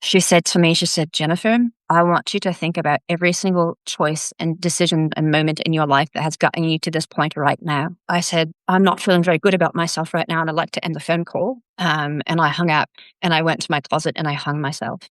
She said to me, she said, Jennifer, I want you to think about every single choice and decision and moment in your life that has gotten you to this point right now. I said, I'm not feeling very good about myself right now, and I'd like to end the phone call. And I hung up and I went to my closet and I hung myself.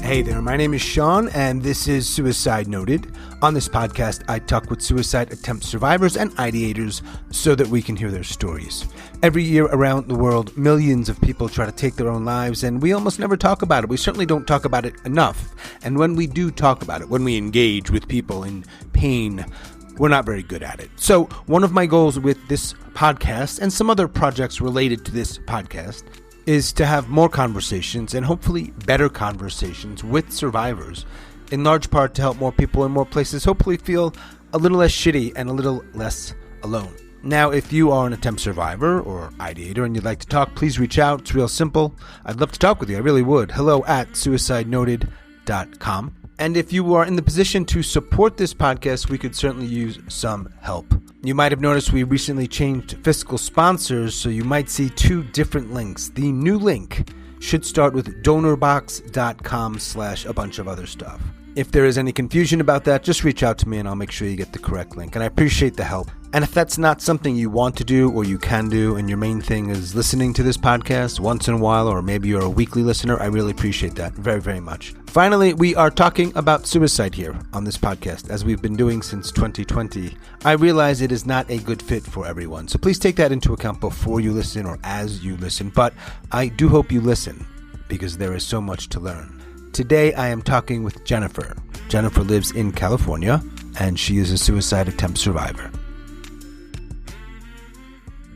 Hey there, my name is Sean, and this is Suicide Noted. On this podcast, I talk with suicide attempt survivors and ideators so that we can hear their stories. Every year around the world, millions of people try to take their own lives, and we almost never talk about it. We certainly don't talk about it enough. And when we do talk about it, when we engage with people in pain, we're not very good at it. So one of my goals with this podcast and some other projects related to this podcast is to have more conversations and hopefully better conversations with survivors, in large part to help more people in more places hopefully feel a little less shitty and a little less alone. Now, if you are an attempt survivor or ideator and you'd like to talk, please reach out. It's real simple. I'd love to talk with you. I really would. hello@suicidenoted.com. And if you are in the position to support this podcast, we could certainly use some help. You might have noticed we recently changed fiscal sponsors, so you might see two different links. The new link should start with donorbox.com/a bunch of other stuff. If there is any confusion about that, just reach out to me and I'll make sure you get the correct link. And I appreciate the help. And if that's not something you want to do or you can do, and your main thing is listening to this podcast once in a while, or maybe you're a weekly listener, I really appreciate that very, very much. Finally, we are talking about suicide here on this podcast, as we've been doing since 2020. I realize it is not a good fit for everyone, so please take that into account before you listen or as you listen. But I do hope you listen, because there is so much to learn. Today, I am talking with Jennifer. Jennifer lives in California, and she is a suicide attempt survivor.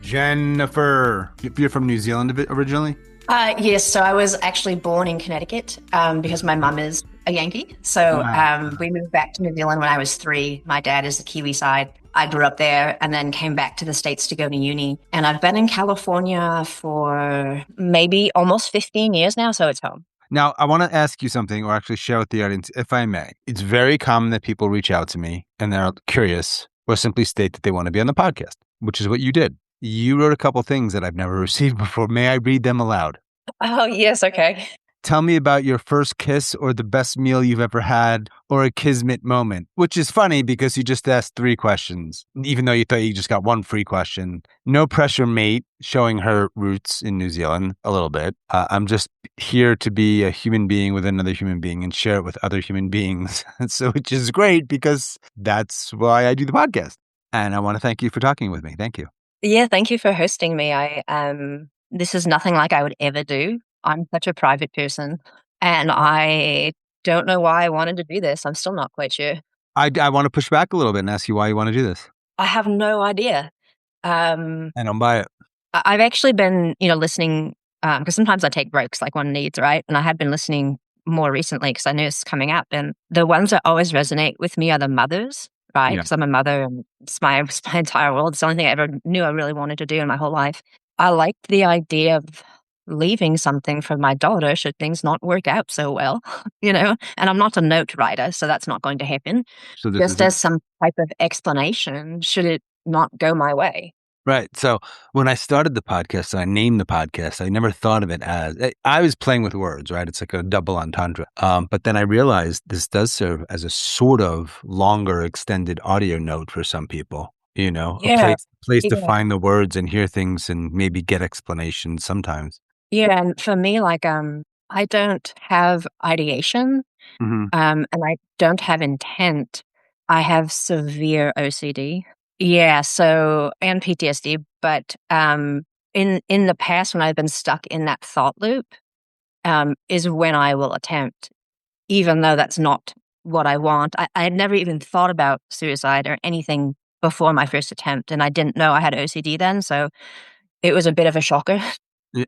Jennifer, you're from New Zealand originally? Yes, so I was actually born in Connecticut because my mum is a Yankee. So we moved back to New Zealand when I was 3. My dad is the Kiwi side. I grew up there and then came back to the States to go to uni. And I've been in California for maybe almost 15 years now, so it's home. Now, I want to ask you something, or actually share with the audience, if I may. It's very common that people reach out to me and they're curious or simply state that they want to be on the podcast, which is what you did. You wrote a couple things that I've never received before. May I read them aloud? Oh, yes. Okay. Tell me about your first kiss or the best meal you've ever had or a kismet moment, which is funny because you just asked 3 questions, even though you thought you just got 1 free question. No pressure, mate, showing her roots in New Zealand a little bit. I'm just here to be a human being with another human being and share it with other human beings. So, which is great because that's why I do the podcast. And I want to thank you for talking with me. Thank you. Yeah, thank you for hosting me. This is nothing like I would ever do. I'm such a private person, and I don't know why I wanted to do this. I'm still not quite sure. I want to push back a little bit and ask you why you want to do this. I have no idea. I don't buy it. I've actually been, listening, because sometimes I take breaks like one needs, right? And I had been listening more recently because I knew it's coming up. And the ones that always resonate with me are the mothers, right? Because I'm a mother and it's my entire world. It's the only thing I ever knew I really wanted to do in my whole life. I liked the idea of leaving something for my daughter should things not work out so well, and I'm not a note writer, so that's not going to happen. So just as some type of explanation should it not go my way. Right. So when I started the podcast, I named the podcast, I never thought of it as, I was playing with words, right? It's like a double entendre. But then I realized this does serve as a sort of longer extended audio note for some people, a place to find the words and hear things and maybe get explanations sometimes. Yeah. And for me, I don't have ideation and I don't have intent. I have severe OCD. Yeah. So, and PTSD. But in the past, when I've been stuck in that thought loop, is when I will attempt, even though that's not what I want. I had never even thought about suicide or anything before my first attempt. And I didn't know I had OCD then. So it was a bit of a shocker.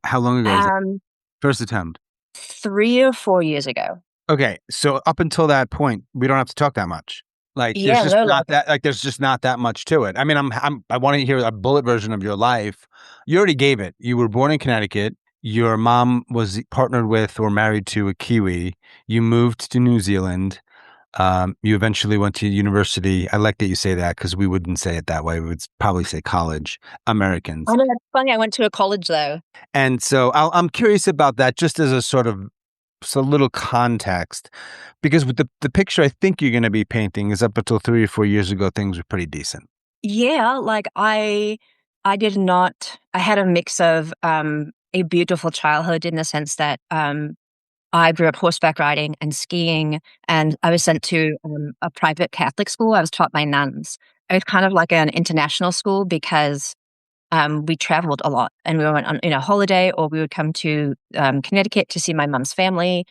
How long ago was it? First attempt? 3 or 4 years ago. Okay. So up until that point, we don't have to talk that much. Like there's Yeah, just no, not like that like there's just not that much to it. I mean, I want to hear a bullet version of your life. You already gave it. You were born in Connecticut. Your mom was partnered with or married to a Kiwi. You moved to New Zealand. You eventually went to university. I like that you say that because we wouldn't say it that way. We would probably say college, I Americans. know that's funny. I went to a college though. And so I'm curious about that just as a sort of so little context, because with the picture I think you're going to be painting is up until 3 or 4 years ago, things were pretty decent. Yeah, like I did not I had a mix of a beautiful childhood in the sense that I grew up horseback riding and skiing, and I was sent to a private Catholic school. I was taught by nuns. It was kind of like an international school because we traveled a lot and we went on holiday, or we would come to Connecticut to see my mom's family,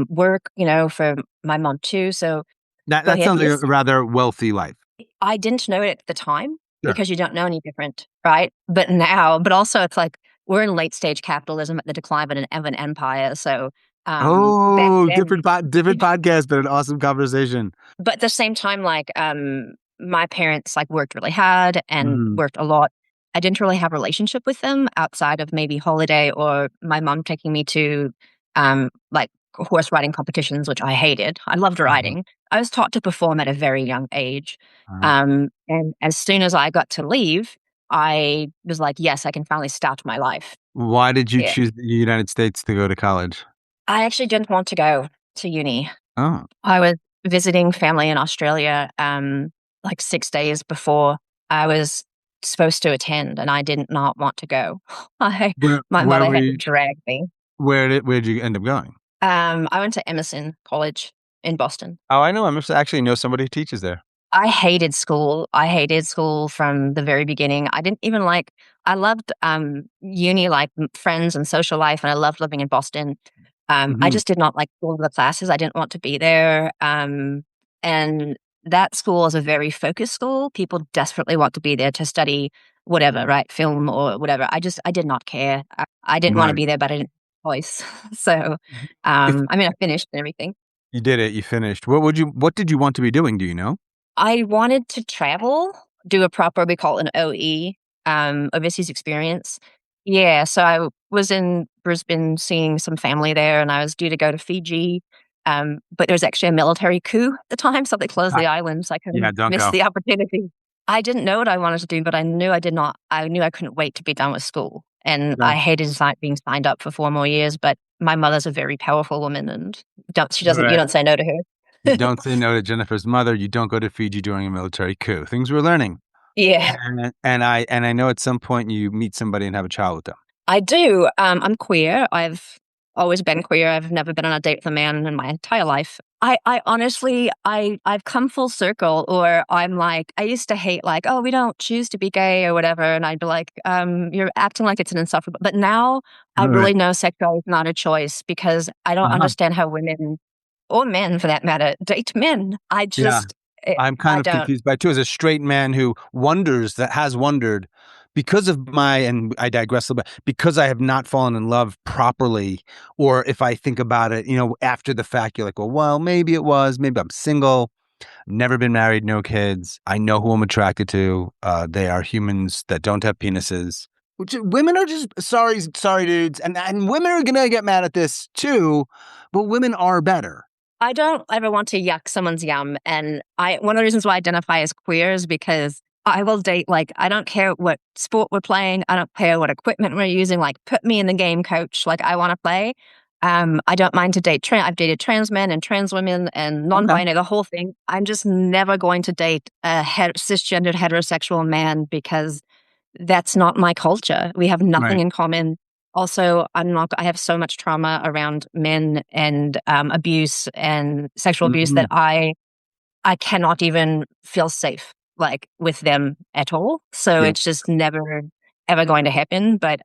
work, for my mom too. So go That ahead. sounds like Yes. a rather wealthy life. I didn't know it at the time Sure. because you don't know any different, right? But now, but also it's like we're in late stage capitalism at the decline of an empire. So back Oh, then, different podcast, but an awesome conversation. but at the same time, like my parents like worked really hard and Mhm. worked a lot. I didn't really have a relationship with them outside of maybe holiday or my mom taking me to like horse riding competitions, which I hated. I loved Mhm. riding. I was taught to perform at a very young age. Uh-huh. And as soon as I got to leave, I was like, yes, I can finally start my life. Why did you Yeah. choose the United States to go to college? I actually didn't want to go to uni. Oh, I was visiting family in Australia, like 6 days before I was supposed to attend, and I did not want to go. I my where mother were had to you? drag me. Where did you end up going? I went to Emerson College in Boston. Oh, I know. Actually know somebody who teaches there. I hated school. I hated school from the very beginning. I didn't even like I loved, uni, like, friends and social life, and I loved living in Boston. I Mhm. just did not like all of the classes. I didn't want to be there. And that school is a very focused school. People desperately want to be there to study whatever, right? Film or whatever. I did not care. I didn't want to Right. be there, but I didn't have a choice. So, If I mean, I finished and everything. you did it, you finished. What did you want to be doing? Do you know? I wanted to travel, do a proper, we call it an OE, overseas experience. Yeah, so I was in Brisbane seeing some family there, and I was due to go to Fiji, but there was actually a military coup at the time, so they closed Ah, the island, so I kind yeah, of don't missed go. the opportunity. I didn't know what I wanted to do, but I knew I couldn't wait to be done with school, and I That's hated being signed up for 4 more years, but my mother's a very powerful woman, and don't she doesn't you right. don't say no to You her. don't say no to Jennifer's mother. You don't go to Fiji during a military coup. Things we're learning. Yeah. And I know at some point you meet somebody and have a child with them. I do. I'm queer. I've always been queer. I've never been on a date with a man in my entire life. I honestly, I've come full circle, or I'm like, I used to hate like, oh, we don't choose to be gay or whatever. And I'd be like, you're acting like it's an insufferable. But now I All right. really know sexuality is not a choice because I don't Uh-huh. understand how women or men for that matter date men. Yeah. I'm kind I of don't. confused by it too, as a straight man who has wondered because of and I digress a little bit, because I have not fallen in love properly, or if I think about it, after the fact, you're like, well, maybe it was, maybe I'm single, never been married, no kids. I know who I'm attracted to. They are humans that don't have penises. Which women are just sorry dudes, and women are gonna get mad at this too, but women are better. I don't ever want to yuck someone's yum. And one of the reasons why I identify as queer is because I will date, like, I don't care what sport we're playing. I don't care what equipment we're using. Like, put me in the game, coach. Like, I want to play. I don't mind to date I've dated trans men and trans women and Okay. non-binary, the whole thing. I'm just never going to date a cisgendered heterosexual man because that's not my culture. We have nothing Right. in common. Also, I have so much trauma around men and abuse and sexual abuse that Mhm. I cannot even feel safe like with them at all. So Yeah. it's just never ever going to happen. But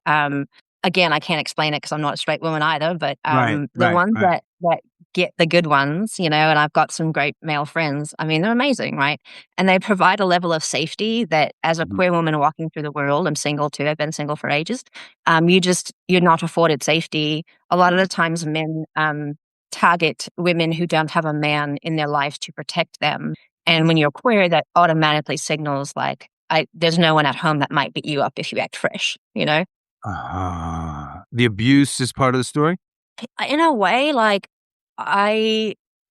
again, I can't explain it because I'm not a straight woman either. But Right, the right, ones right. that get the good ones, and I've got some great male friends. I mean, they're amazing, right? And they provide a level of safety that, as a Mhm. queer woman walking through the world, I'm single too. I've been single for ages. You're not afforded safety. A lot of the times, men target women who don't have a man in their life to protect them. And when you're queer, that automatically signals like, there's no one at home that might beat you up if you act fresh, you know? The abuse is part of the story? In a way, like, I,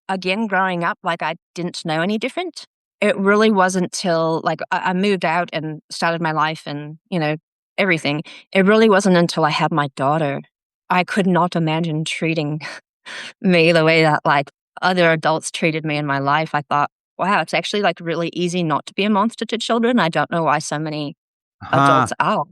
again, growing up, like, I didn't know any different. It really wasn't till, like, I moved out and started my life and, everything. It really wasn't until I had my daughter. I could not imagine treating me the way that, like, other adults treated me in my life. I thought, wow, it's actually, like, really easy not to be a monster to children. I don't know why so many Huh. adults are,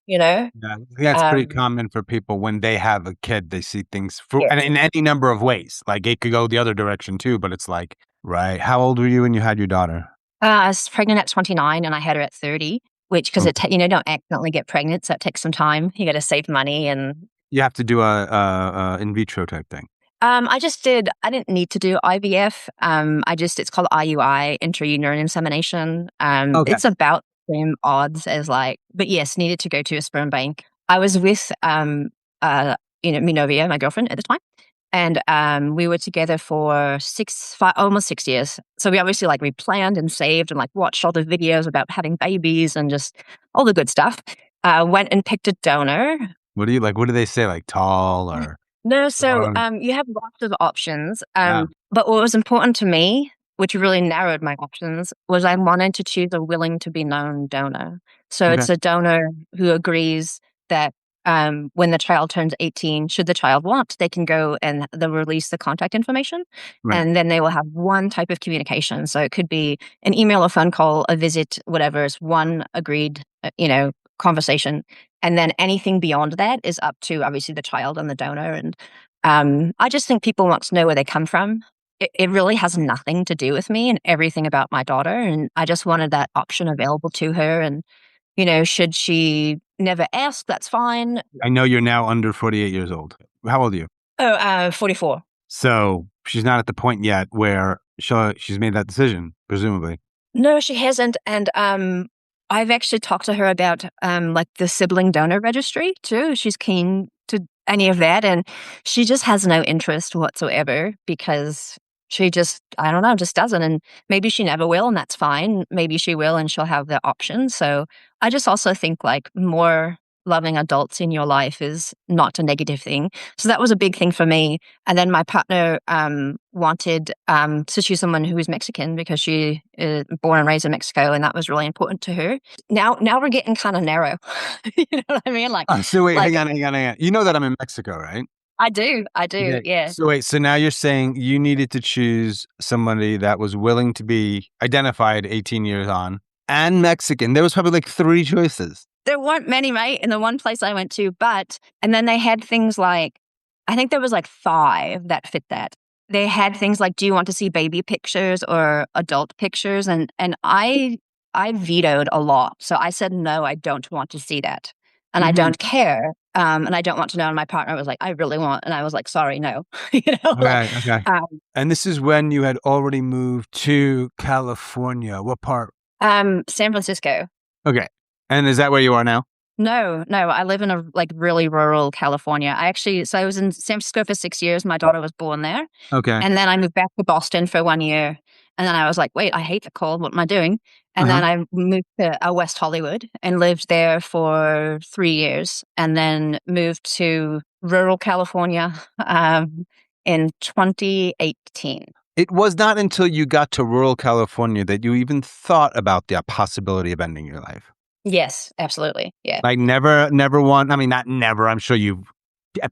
you know? Yeah, I think that's pretty Um, common for people when they have a kid, they see things yeah. and in any number of ways. Like, it could go the other direction too, but it's like, right. How old were you when you had your daughter? I was pregnant at 29 and I had her at 30, which, because Okay. don't accidentally get pregnant, so it takes some time. You gotta save money and, You have to do a in vitro type thing. I didn't need to do IVF. It's called IUI, intrauterine insemination. Okay. It's about the same odds as like, but yes, needed to go to a sperm bank. I was with, Minovia, my girlfriend at the time. And we were together for almost 6 years. So we obviously we planned and saved and like watched all the videos about having babies and just all the good stuff. Went and picked a donor. What do you like? What do they say? Like tall or? No, so Or you have lots of options. yeah. But what was important to me, which really narrowed my options, was I wanted to choose a willing to be known donor. So Okay. it's a donor who agrees that when the child turns 18, should the child want, they can go and they'll release the contact information. Right. And then they will have one type of communication. So it could be an email, a phone call, a visit, whatever. It's one agreed, conversation. And then anything beyond that is up to obviously the child and the donor. And I just think people want to know where they come from. It really has nothing to do with me and everything about my daughter. And I just wanted that option available to her. And, should she never ask, that's fine. I know you're now under 48 years old. How old are you? Oh, 44. So she's not at the point yet where she's made that decision, presumably. No, she hasn't. And I've actually talked to her about like the sibling donor registry too. She's keen to any of that, and she just has no interest whatsoever because she just, I don't know, just doesn't. And maybe she never will, and that's fine. Maybe she will, and she'll have the option. So I just also think like more loving adults in your life is not a negative thing. So that was a big thing for me. And then my partner wanted to choose someone who was Mexican because she is born and raised in Mexico, and that was really important to her. Now we're getting kind of narrow. You know what I mean? So wait, like hang on. You know that I'm in Mexico, right? I do, Yeah. yeah. So wait, so now you're saying you needed to choose somebody that was willing to be identified 18 years on and Mexican. There was probably like 3 choices. There weren't many, mate, in the one place I went to, and then they had things like, I think there was like 5 that fit that. They had things like, do you want to see baby pictures or adult pictures? And I vetoed a lot. So I said, no, I don't want to see that. And I don't care. And I don't want to know. And my partner was like, I really want. And I was like, sorry, no. Right. Okay. And this is when you had already moved to California. What part? San Francisco. Okay. And is that where you are now? No, I live in a really rural California. I was in San Francisco for 6 years. My daughter was born there. Okay. And then I moved back to Boston for 1 year. And then I was like, wait, I hate the cold. What am I doing? And then I moved to West Hollywood and lived there for 3 years. And then moved to rural California in 2018. It was not until you got to rural California that you even thought about the possibility of ending your life. Yes, absolutely. Yeah. Like never want, I mean, not never. I'm sure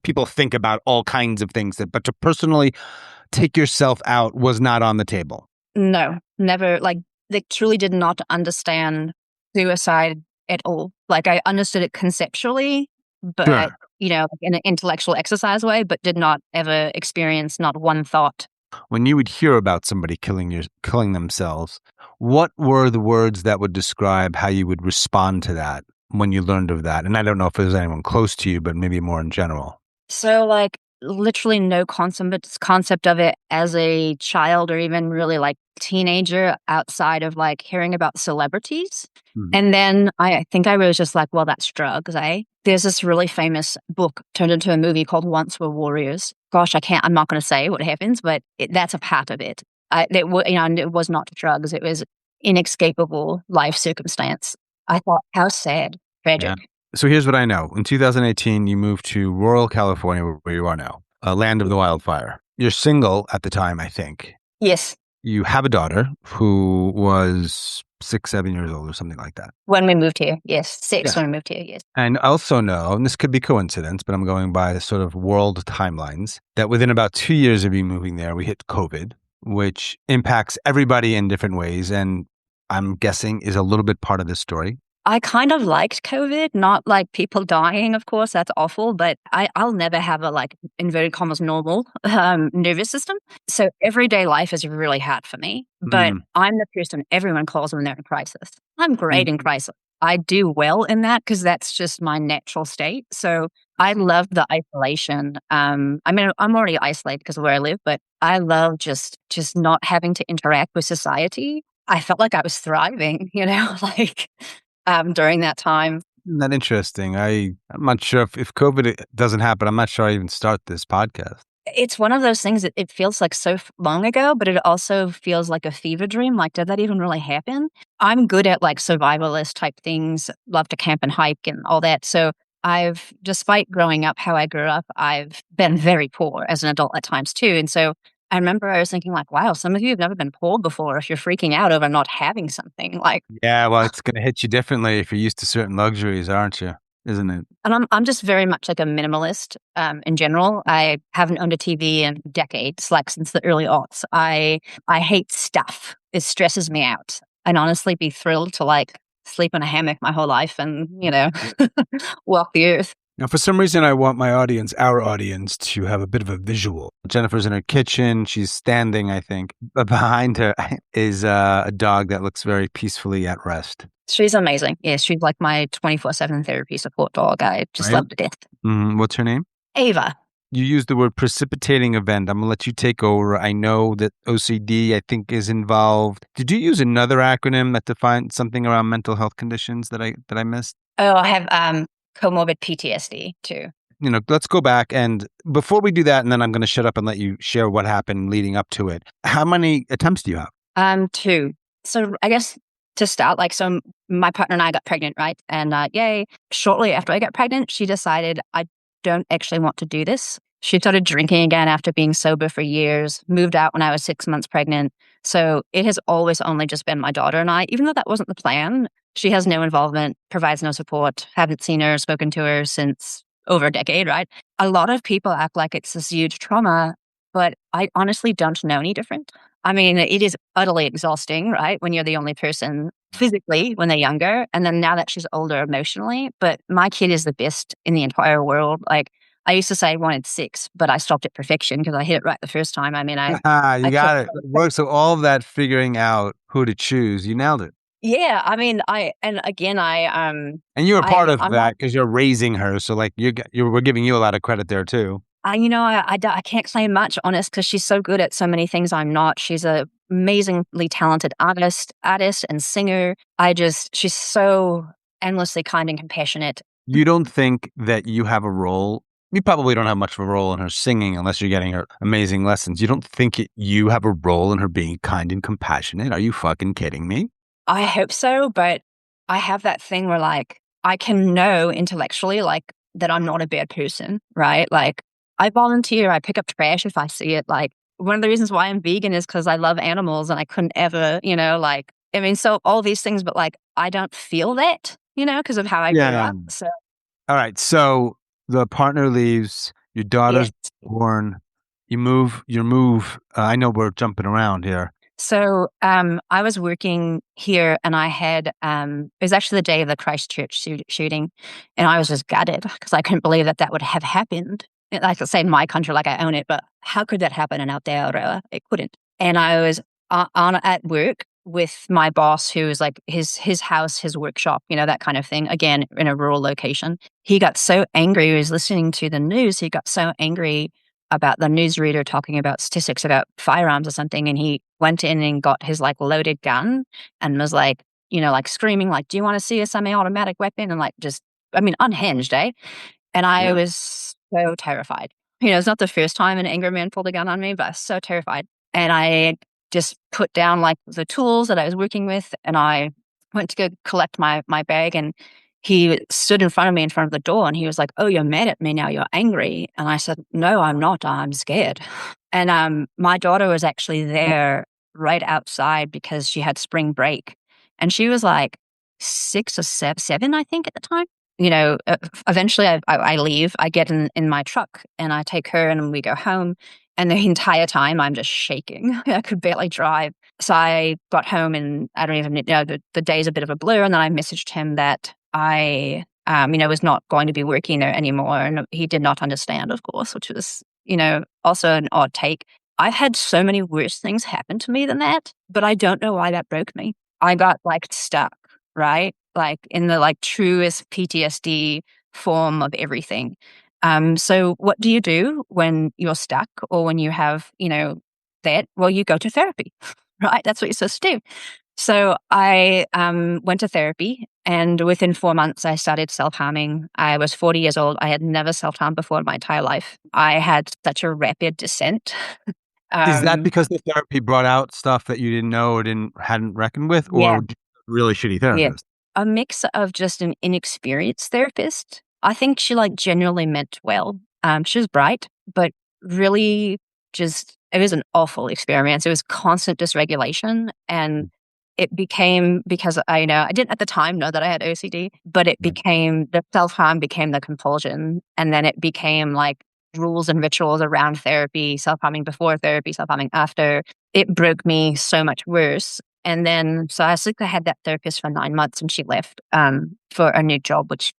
people think about all kinds of things, but to personally take yourself out was not on the table. No, never. Like, they truly did not understand suicide at all. Like, I understood it conceptually, but, Sure. In an intellectual exercise way, but did not ever experience not one thought. When you would hear about somebody killing themselves, what were the words that would describe how you would respond to that when you learned of that? And I don't know if there's anyone close to you, but maybe more in general. So, like, literally no concept of it as a child or even really like teenager outside of like hearing about celebrities. And then I think I was just like, well, that's drugs, eh? There's this really famous book turned into a movie called Once Were Warriors. Gosh, I'm not going to say what happens, but that's a part of it. And it was not drugs. It was inescapable life circumstance. I thought, how sad, tragic. Yeah. So here's what I know. In 2018, you moved to rural California, where you are now, a land of the wildfire. You're single at the time, I think. Yes. You have a daughter who was 6, 7 years old or something like that. When we moved here, yes. 6 when we moved here, yes. And I also know, and this could be coincidence, but I'm going by the sort of world timelines, that within about 2 years of you moving there, we hit COVID, which impacts everybody in different ways. And I'm guessing is a little bit part of this story. I kind of liked COVID, not like people dying, of course, that's awful, but I'll never have a like inverted commas normal nervous system. So everyday life is really hard for me, but I'm the person everyone calls when they're in crisis. I'm great in crisis. I do well in that because that's just my natural state. So I love the isolation. I mean, I'm already isolated because of where I live, but I love just not having to interact with society. I felt like I was thriving, like during that time. Isn't that interesting? I'm not sure if COVID doesn't happen, I'm not sure I even start this podcast. It's one of those things that it feels like so long ago, but it also feels like a fever dream. Like, did that even really happen? I'm good at like survivalist type things, love to camp and hike and all that. So despite growing up how I grew up, I've been very poor as an adult at times too. And so I remember I was thinking like, wow, some of you have never been poor before if you're freaking out over not having something. Like, yeah, well, it's going to hit you differently if you're used to certain luxuries, aren't you? Isn't it? And I'm just very much like a minimalist in general. I haven't owned a TV in decades, like since the early aughts. I hate stuff. It stresses me out. I'd honestly be thrilled to like sleep in a hammock my whole life and, walk the earth. Now, for some reason, I want our audience, to have a bit of a visual. Jennifer's in her kitchen. She's standing, I think. But behind her is a dog that looks very peacefully at rest. She's amazing. Yeah, she's like my 24/7 therapy support dog. I just love to death. What's her name? Ava. You used the word precipitating event. I'm going to let you take over. I know that OCD, I think, is involved. Did you use another acronym that defined something around mental health conditions that I missed? Oh, I have comorbid PTSD too. Let's go back. And before we do that, and then I'm going to shut up and let you share what happened leading up to it. How many attempts do you have? 2. So I guess to start, so my partner and I got pregnant, right? And yay, shortly after I got pregnant, she decided I don't actually want to do this. She started drinking again after being sober for years, moved out when I was 6 months pregnant. So it has always only just been my daughter and I, even though that wasn't the plan. She has no involvement, provides no support, haven't seen her, spoken to her since over a decade, right? A lot of people act like it's this huge trauma, but I honestly don't know any different. I mean, it is utterly exhausting, right? When you're the only person physically when they're younger. And then now that she's older emotionally, but my kid is the best in the entire world. Like, I used to say I wanted 6, but I stopped at perfection because I hit it right the first time. I mean, you got it. So all of that figuring out who to choose, you nailed it. Yeah, I mean, and you were part of that because you're raising her. So like we're giving you a lot of credit there too. I can't claim much, honest, because she's so good at so many things I'm not. She's a amazingly talented artist and singer. She's so endlessly kind and compassionate. You don't think that you have a role? You probably don't have much of a role in her singing unless you're getting her amazing lessons. You don't think you have a role in her being kind and compassionate? Are you fucking kidding me? I hope so, but I have that thing where like I can know intellectually like that I'm not a bad person, right? Like I volunteer, I pick up trash if I see it. Like one of the reasons why I'm vegan is because I love animals and I couldn't ever, so all these things, but like I don't feel that, because of how I grew up. So, all right. So the partner leaves, your daughter's born, you move, I know we're jumping around here. So I was working here and I had, it was actually the day of the Christchurch shooting, and I was just gutted because I couldn't believe that would have happened. Like I say, in my country, like I own it, but how could that happen in Aotearoa? It couldn't. And I was at work with my boss, who was like his house, his workshop, that kind of thing, again, in a rural location. He got so angry. He was listening to the news. He got so angry about the newsreader talking about statistics about firearms or something. And he went in and got his like loaded gun and was like, like screaming, like, do you want to see a semi-automatic weapon? And like, unhinged, eh? And I was so terrified. It's not the first time an angry man pulled a gun on me, but I was so terrified. And I just put down like the tools that I was working with, and I went to go collect my bag, and he stood in front of me in front of the door, and he was like, "Oh, you're mad at me now, you're angry." And I said, "No, I'm not, I'm scared." And my daughter was actually there right outside because she had spring break, and she was like 6 or 7, I think, at the time. Eventually I leave, I get in my truck, and I take her, and we go home, and the entire time I'm just shaking. I could barely drive. So I got home, and I don't even know, the day's a bit of a blur, and then I messaged him that I was not going to be working there anymore, and he did not understand, of course, which was, also an odd take. I've had so many worse things happen to me than that, but I don't know why that broke me. I got like stuck, right? Like in the like truest PTSD form of everything. So what do you do when you're stuck or when you have, that? Well, you go to therapy, right? That's what you're supposed to do. So I went to therapy, and within 4 months, I started self-harming. I was 40 years old. I had never self-harmed before in my entire life. I had such a rapid descent. Is that um, because the therapy brought out stuff that you didn't know or hadn't reckoned with, yeah, or really shitty yeah. therapist? A mix of just an inexperienced therapist. I think she like genuinely meant well. She was bright, but really just, it was an awful experience. It was constant dysregulation, and it became, because I didn't at the time know that I had OCD, but it Right. became, the self-harm became the compulsion. And then it became like rules and rituals around therapy, self-harming before therapy, self-harming after. It broke me so much worse. And then, so I had that therapist for 9 months, and she left for a new job, which,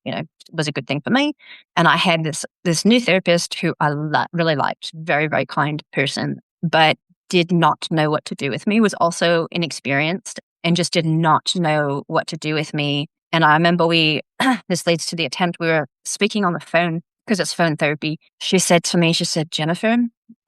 was a good thing for me. And I had this new therapist who I really liked, very, very kind person, but did not know what to do with me, was also inexperienced, and just did not know what to do with me. And I remember this leads to the attempt, we were speaking on the phone because it's phone therapy. She said to me, she said, "Jennifer,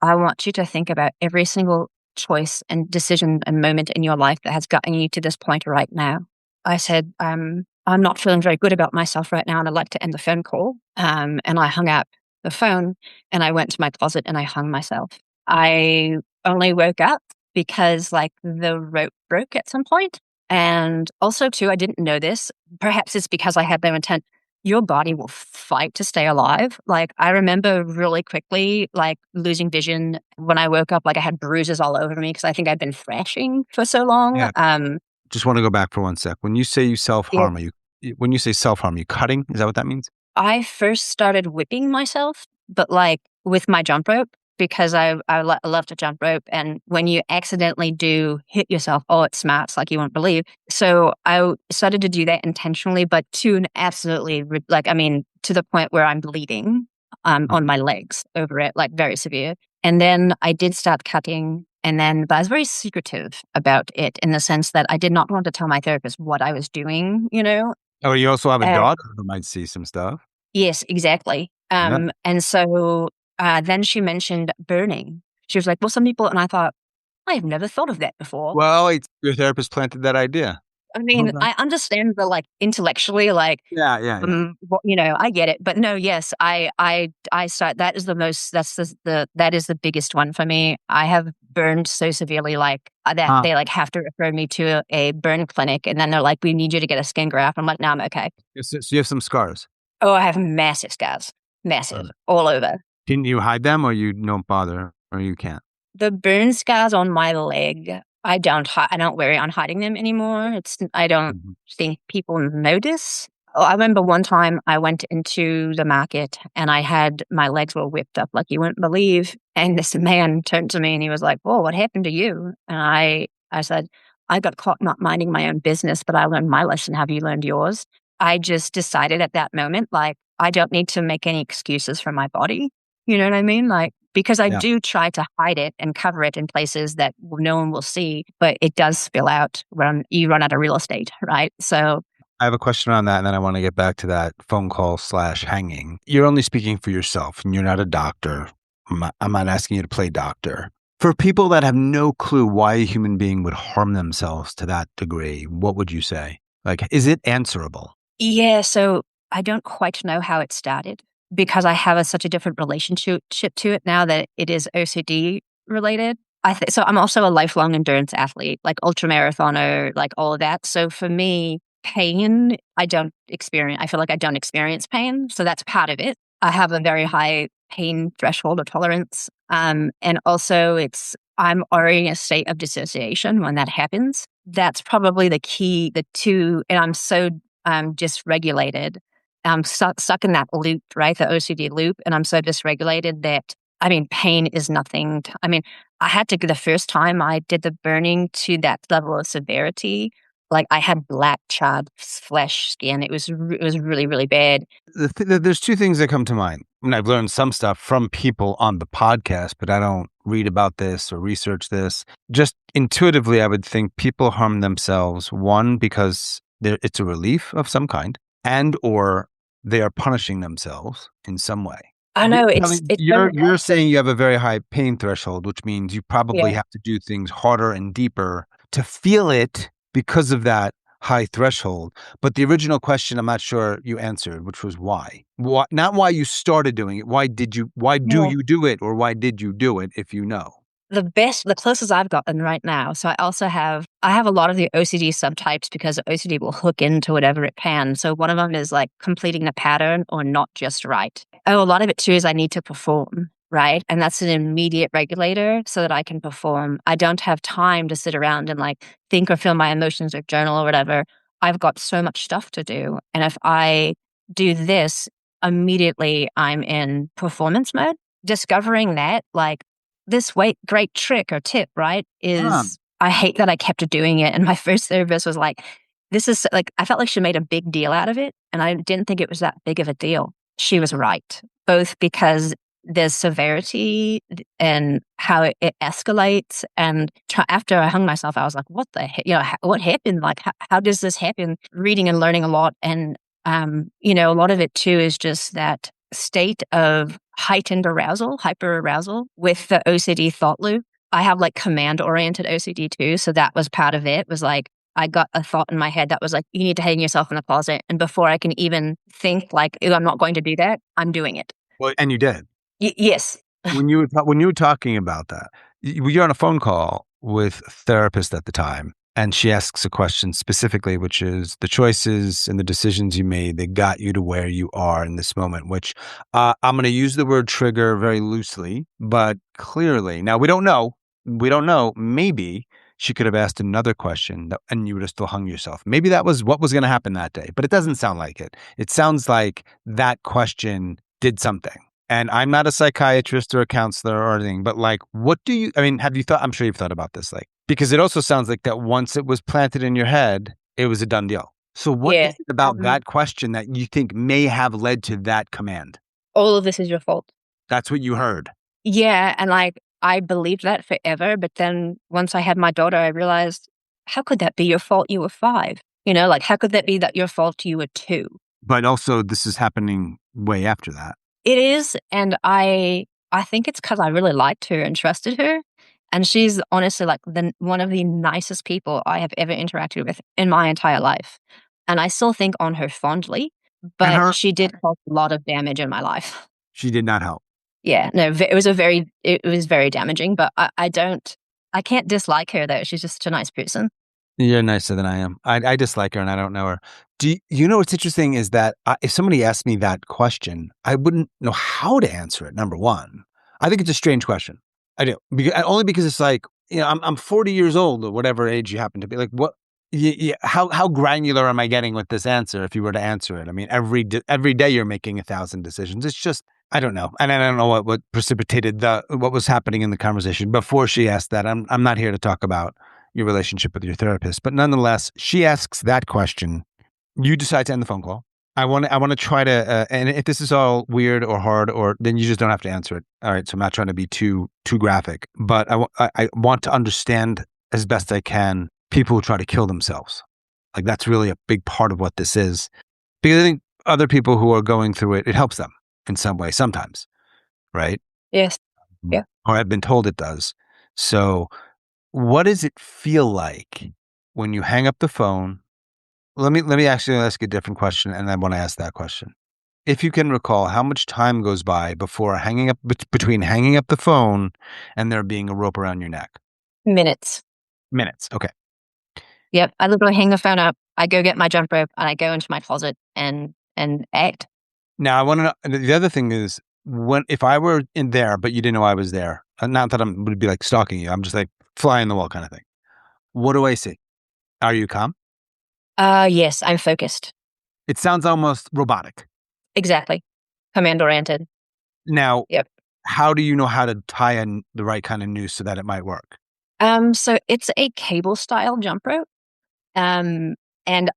I want you to think about every single choice and decision and moment in your life that has gotten you to this point right now." I said, I'm not feeling very good about myself right now, and I'd like to end the phone call. And I hung up the phone, and I went to my closet, and I hung myself. I only woke up because like the rope broke at some point. And also too, I didn't know this. Perhaps it's because I had no intent. Your body will fight to stay alive. Like I remember really quickly, like losing vision when I woke up. Like I had bruises all over me because I think I'd been thrashing for so long. Yeah. Just want to go back for 1 sec. When you say you self-harm, when you say self-harm, are you cutting? Is that what that means? I first started whipping myself, but like with my jump rope, because I love to jump rope. And when you accidentally do hit yourself, oh, it smarts like you won't believe. So I started to do that intentionally, but to an absolutely, to the point where I'm bleeding on my legs over it, like very severe. And then I did start cutting. But I was very secretive about it in the sense that I did not want to tell my therapist what I was doing, Oh, you also have a Uh, daughter who might see some stuff. Yes, exactly. Yeah. And so then she mentioned burning. She was like, "Well, some people," and I thought, "I have never thought of that before." Well, your therapist planted that idea. I mean, Okay. I understand the like intellectually, like, Yeah, yeah, yeah. I get it, but no, yes, I start. That is the most. That's that is the biggest one for me. I have burned so severely, like that Huh. they like have to refer me to a burn clinic, and then they're like, "We need you to get a skin graft." I'm like, "No, I'm okay." So you have some scars. Oh, I have massive scars, massive, all over. Can you hide them, or you don't bother, or you can't? The burn scars on my leg, I don't worry on hiding them anymore. I don't Mhm. think people notice. Oh, I remember one time I went into the market, and my legs were whipped up like you wouldn't believe. And this man turned to me, and he was like, "Oh, what happened to you?" And I said, "I got caught not minding my own business, but I learned my lesson. Have you learned yours?" I just decided at that moment, like, I don't need to make any excuses for my body. You know what I mean? Like, because I Yeah. do try to hide it and cover it in places that no one will see, but it does spill out when you run out of real estate, right? So, I have a question on that, and then I want to get back to that phone call / hanging. You're only speaking for yourself, and you're not a doctor. I'm not asking you to play doctor. For people that have no clue why a human being would harm themselves to that degree, what would you say? Like, is it answerable? yeah, so I don't quite know how it started because I have such a different relationship to it now that it is OCD related. So I'm also a lifelong endurance athlete, like ultramarathoner, like all of that. So for me, pain, I feel like I don't experience pain. So that's part of it. I have a very high pain threshold or tolerance. And also I'm already in a state of dissociation when that happens. That's probably the key, and I'm so dysregulated. I'm stuck in that loop, right? The OCD loop. And I'm so dysregulated that, pain is nothing. The first time I did the burning to that level of severity, like I had black charred flesh skin. It was really, really bad. There's two things that come to mind. I've learned some stuff from people on the podcast, but I don't read about this or research this. Just intuitively, I would think people harm themselves, one, because it's a relief of some kind, and or they are punishing themselves in some way. I know you're saying you have a very high pain threshold, which means you probably have to do things harder and deeper to feel it because of that high threshold. But the original question, I'm not sure you answered, which was why? Not why you started doing it. Why do you do it, or why did you do it if you know? The closest I've gotten right now. So I have a lot of the OCD subtypes because OCD will hook into whatever it can. So one of them is like completing the pattern or not just right. Oh, a lot of it too is I need to perform, right? And that's an immediate regulator so that I can perform. I don't have time to sit around and like think or feel my emotions or journal or whatever. I've got so much stuff to do. And if I do this, immediately I'm in performance mode. Discovering that, like, this great trick or tip, right, is I hate that I kept doing it. And my first therapist was like, I felt like she made a big deal out of it. And I didn't think it was that big of a deal. She was right, both because there's severity and how it escalates. And after I hung myself, I was like, what the heck? What happened? Like, how does this happen? Reading and learning a lot. And, a lot of it too is just that state of heightened arousal, hyperarousal with the OCD thought loop. I have like command-oriented OCD too. So that was part of it, was like, I got a thought in my head that was like, you need to hang yourself in the closet. And before I can even think like, I'm not going to do that, I'm doing it. Well, and you did. Yes. When you were talking about that, you're on a phone call with a therapist at the time, and she asks a question specifically, which is the choices and the decisions you made that got you to where you are in this moment, which I'm going to use the word trigger very loosely, but clearly. Now, we don't know. Maybe she could have asked another question and you would have still hung yourself. Maybe that was what was going to happen that day, but it doesn't sound like it. It sounds like that question did something. And I'm not a psychiatrist or a counselor or anything, but like, have you thought, I'm sure you've thought about this, like, because it also sounds like that once it was planted in your head, it was a done deal. So what is it about that question that you think may have led to that command? All of this is your fault. That's what you heard. Yeah. And like, I believed that forever. But then once I had my daughter, I realized, how could that be your fault? You were 5. Like, how could that be that your fault? You were 2. But also this is happening way after that. It is, and I think it's because I really liked her and trusted her, and she's honestly like one of the nicest people I have ever interacted with in my entire life, and I still think on her fondly, but she did cause a lot of damage in my life. She did not help. Yeah, no, it was very damaging, but I can't dislike her though. She's just such a nice person. You're nicer than I am. I dislike her and I don't know her. You know what's interesting is that if somebody asked me that question, I wouldn't know how to answer it, number one. I think it's a strange question. I do. Only because it's like, I'm 40 years old or whatever age you happen to be. Like, what? How granular am I getting with this answer if you were to answer it? I mean, every day you're making 1,000 decisions. It's just, I don't know. And I don't know what precipitated what was happening in the conversation before she asked that. I'm not here to talk about your relationship with your therapist, but nonetheless, she asks that question. You decide to end the phone call. I want to try to, and if this is all weird or hard, or then you just don't have to answer it. All right. So I'm not trying to be too graphic, but I want to understand as best I can people who try to kill themselves. Like, that's really a big part of what this is, because I think other people who are going through it helps them in some way sometimes, right? Yes. Yeah. Or I've been told it does. So what does it feel like when you hang up the phone? Let me actually ask you a different question, and I want to ask that question. if you can recall, how much time goes by before between hanging up the phone and there being a rope around your neck? Minutes. Minutes. Okay. Yep. I literally hang the phone up. I go get my jump rope and I go into my closet and act. Now I want to know. The other thing is, if I were in there, but you didn't know I was there, not that would be like stalking you. I'm just like fly on the wall kind of thing. What do I see? Are you calm? Yes, I'm focused. It sounds almost robotic. Exactly. Command oriented. Now, Yep. how do you know how to tie in the right kind of noose so that it might work? So it's a cable style jump rope. And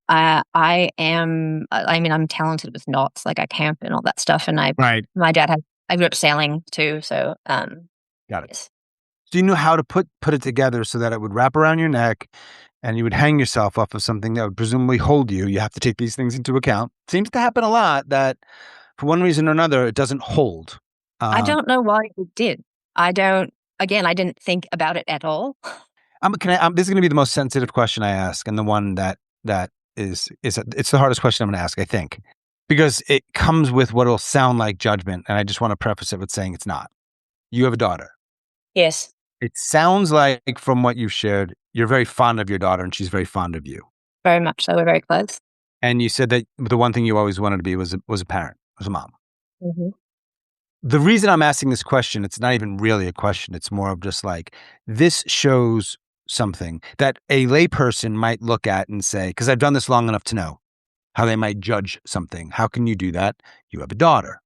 I am, I mean, I'm talented with knots, like I camp and all that stuff. And Right. my dad I grew up sailing too. So, Got it. yes. So you knew how to put it together so that it would wrap around your neck and you would hang yourself off of something that would presumably hold you. You have to take these things into account. Seems to happen a lot that for one reason or another, it doesn't hold. I don't know why it did. I didn't think about it at all. This is going to be the most sensitive question I ask, and the one that it's the hardest question I'm going to ask, I think, because it comes with what will sound like judgment, and I just want to preface it with saying it's not. You have a daughter. Yes. It sounds like from what you've shared, you're very fond of your daughter, and she's very fond of you. Very much so. We're very close. And you said that the one thing you always wanted to be was a parent, was a mom. Mm-hmm. The reason I'm asking this question, it's not even really a question. It's more of just like, this shows something that a layperson might look at and say, because I've done this long enough to know how they might judge something. How can you do that? You have a daughter.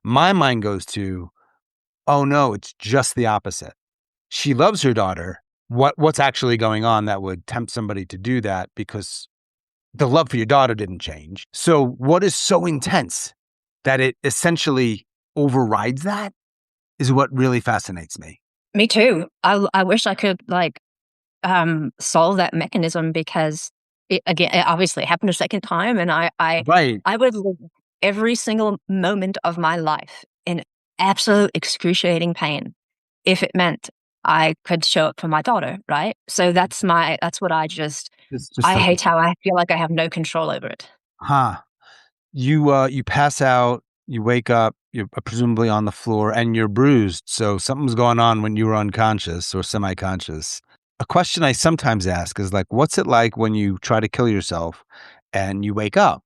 My mind goes to, oh no, it's just the opposite. She loves her daughter. What's actually going on that would tempt somebody to do that? Because the love for your daughter didn't change. So what is so intense that it essentially overrides that is what really fascinates me. Me too. I wish I could solve that mechanism, because it obviously happened a second time, and Right. I would live every single moment of my life in absolute excruciating pain if it meant I could show up for my daughter, right? So that's what I It's hate how I feel like I have no control over it. huh. You pass out, you wake up, you're presumably on the floor and you're bruised. So something's going on when you were unconscious or semi-conscious. A question I sometimes ask is like, what's it like when you try to kill yourself and you wake up?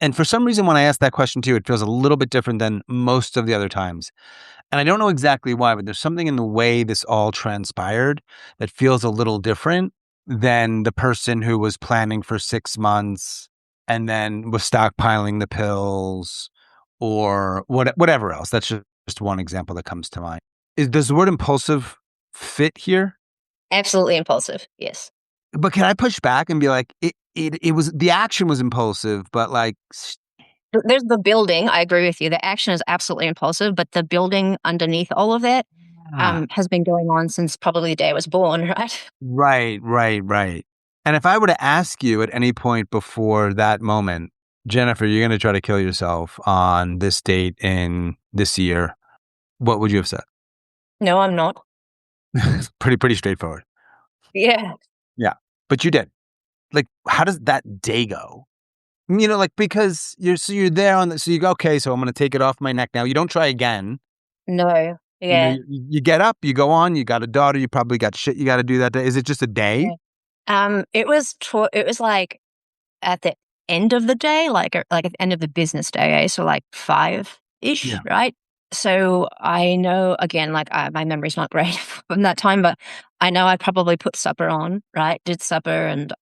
And for some reason, when I ask that question too, it feels a little bit different than most of the other times. And I don't know exactly why, but there's something in the way this all transpired that feels a little different than the person who was planning for 6 months and then was stockpiling the pills or whatever else. That's just one example that comes to mind. Does the word impulsive fit here? Absolutely impulsive. Yes. But can I push back and be like, it was, the action was impulsive, but like, There's the building. I agree with you. The action is absolutely impulsive, but the building underneath all of that has been going on since probably the day I was born, right? Right. And if I were to ask you at any point before that moment, Jennifer, you're going to try to kill yourself on this date in this year, what would you have said? No, I'm not. Pretty straightforward. Yeah. Yeah. But you did. Like, how does that day go? You know, like, because you're there so you go, okay, so I'm going to take it off my neck now. You don't try again. No. You know, Yeah. you get up, you go on, you got a daughter, you probably got shit you got to do that day. Is it just a day? Yeah. It was like at the end of the day, like at the end of the business day, so like 5-ish, Yeah. right? So I know, again, like my memory's not great from that time, but I know I probably put supper on, right? Did supper and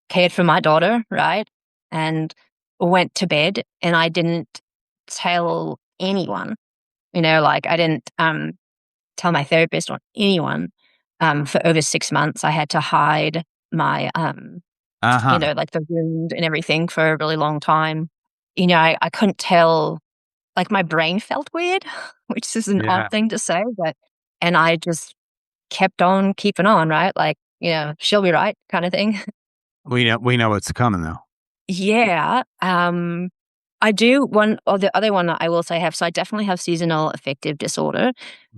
cared for my daughter, right? And went to bed, and I didn't tell anyone, like I didn't tell my therapist or anyone for over 6 months. I had to hide my like the wound and everything for a really long time. I couldn't tell, like my brain felt weird, which is an odd thing to say, and I just kept on keeping on, right? Like, she'll be right kind of thing. We know what's coming though. Yeah. I do. One or the other one that I will say I have. So I definitely have seasonal affective disorder.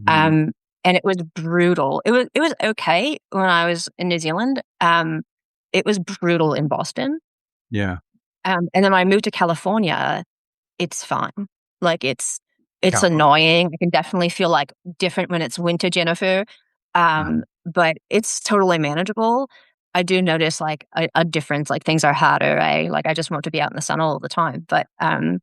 Mm. And it was brutal. It was okay when I was in New Zealand. It was brutal in Boston. Yeah. And then when I moved to California, it's fine. Like it's Count. annoying. I can definitely feel like different when it's winter Jennifer. But it's totally manageable. I do notice like a difference, like things are harder, like I just want to be out in the sun all the time. But and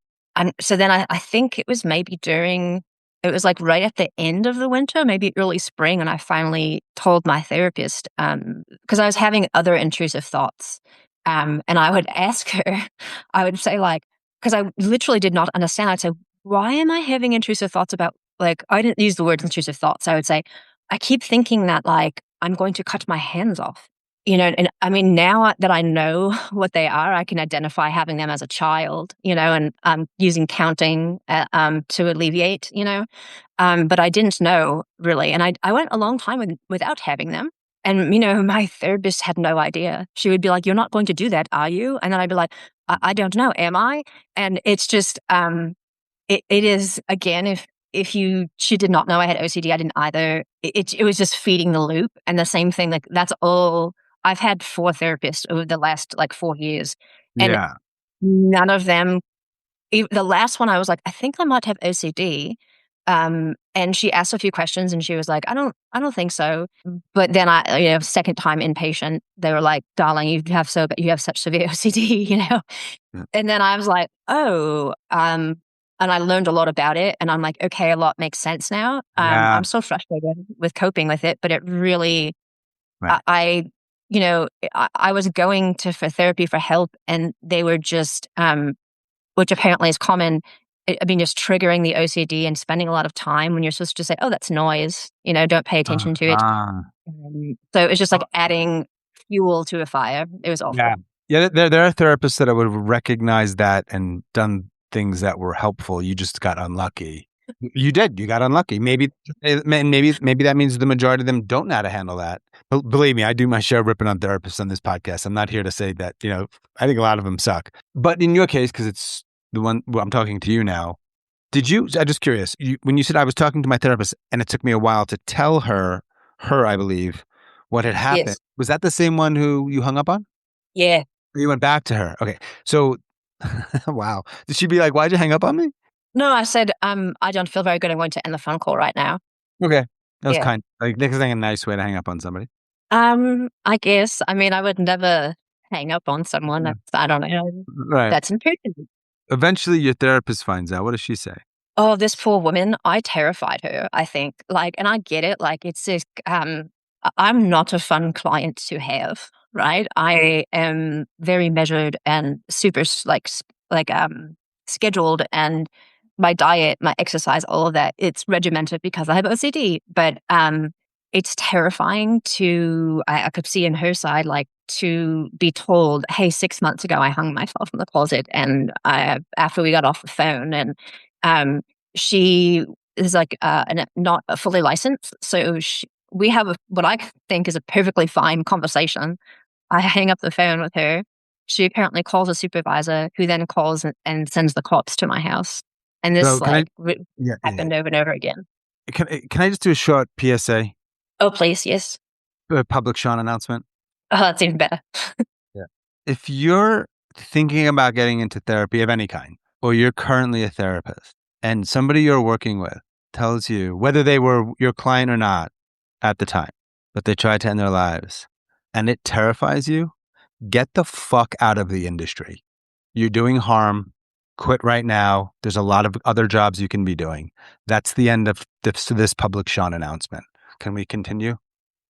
so then I think it was maybe it was like right at the end of the winter, maybe early spring, and I finally told my therapist, because I was having other intrusive thoughts. And I would ask her, I would say like, because I literally did not understand. I'd say, why am I having intrusive thoughts about, like, I didn't use the word intrusive thoughts. I would say, I keep thinking that like I'm going to cut my hands off. And I mean, now that I know what they are, I can identify having them as a child, and using counting to alleviate, but I didn't know really. And I went a long time without having them. And, my therapist had no idea. She would be like, you're not going to do that, are you? And then I'd be like, I don't know, am I? And it's just, it is, again, she did not know I had OCD, I didn't either. It was just feeding the loop. And the same thing, like that's all. I've had 4 therapists over the last like 4 years, and Yeah. none of them. The last one, I was like, I think I might have OCD. And she asked a few questions, and she was like, I don't think so. But then second time inpatient, they were like, darling, you have such severe OCD, Yeah. And then I was like, oh, and I learned a lot about it, and I'm like, okay, a lot makes sense now. Yeah. I'm still frustrated with coping with it, but it really, Right. I was going for therapy for help, and they were just, which apparently is common. I mean, just triggering the OCD and spending a lot of time when you're supposed to say, oh, that's noise, don't pay attention to it. Uh, So it's just like adding fuel to a fire. It was awful. yeah. Yeah. There are therapists that I would have recognized that and done things that were helpful. You just got unlucky. You did. You got unlucky. Maybe that means the majority of them don't know how to handle that. But believe me, I do my share of ripping on therapists on this podcast. I'm not here to say that, I think a lot of them suck. But in your case, because it's the one I'm talking to you now, I'm just curious, when you said I was talking to my therapist and it took me a while to tell her, I believe, what had happened. Yes. Was that the same one who you hung up on? Yeah. Or you went back to her? Okay. So, wow. Did she be like, why'd you hang up on me? No, I said, I don't feel very good. I'm going to end the phone call right now. Okay. That was Yeah. kind. Like, that's a nice way to hang up on somebody. I guess. I mean, I would never hang up on someone. Yeah. I don't know. Right. That's impertinent. Eventually, your therapist finds out. What does she say? Oh, this poor woman, I terrified her, I think. Like, and I get it. Like, it's just, I'm not a fun client to have, right? I am very measured and super, scheduled, and my diet, my exercise, all of that, it's regimented because I have OCD. But, it's terrifying I could see in her side, like, to be told, hey, 6 months ago, I hung myself in the closet, and after we got off the phone, and, she is like, not fully licensed. So we have what I think is a perfectly fine conversation. I hang up the phone with her. She apparently calls a supervisor, who then calls and sends the cops to my house. And this So can happened over and over again. Can I just do a short PSA? Oh, please, yes. A public Sean announcement. Oh, that's even better. Yeah. If you're thinking about getting into therapy of any kind, or you're currently a therapist, and somebody you're working with tells you, whether they were your client or not at the time, but they tried to end their lives, and it terrifies you, get the fuck out of the industry. You're doing harm. Quit right now. There's a lot of other jobs you can be doing. That's the end of this public Sean announcement. Can we continue?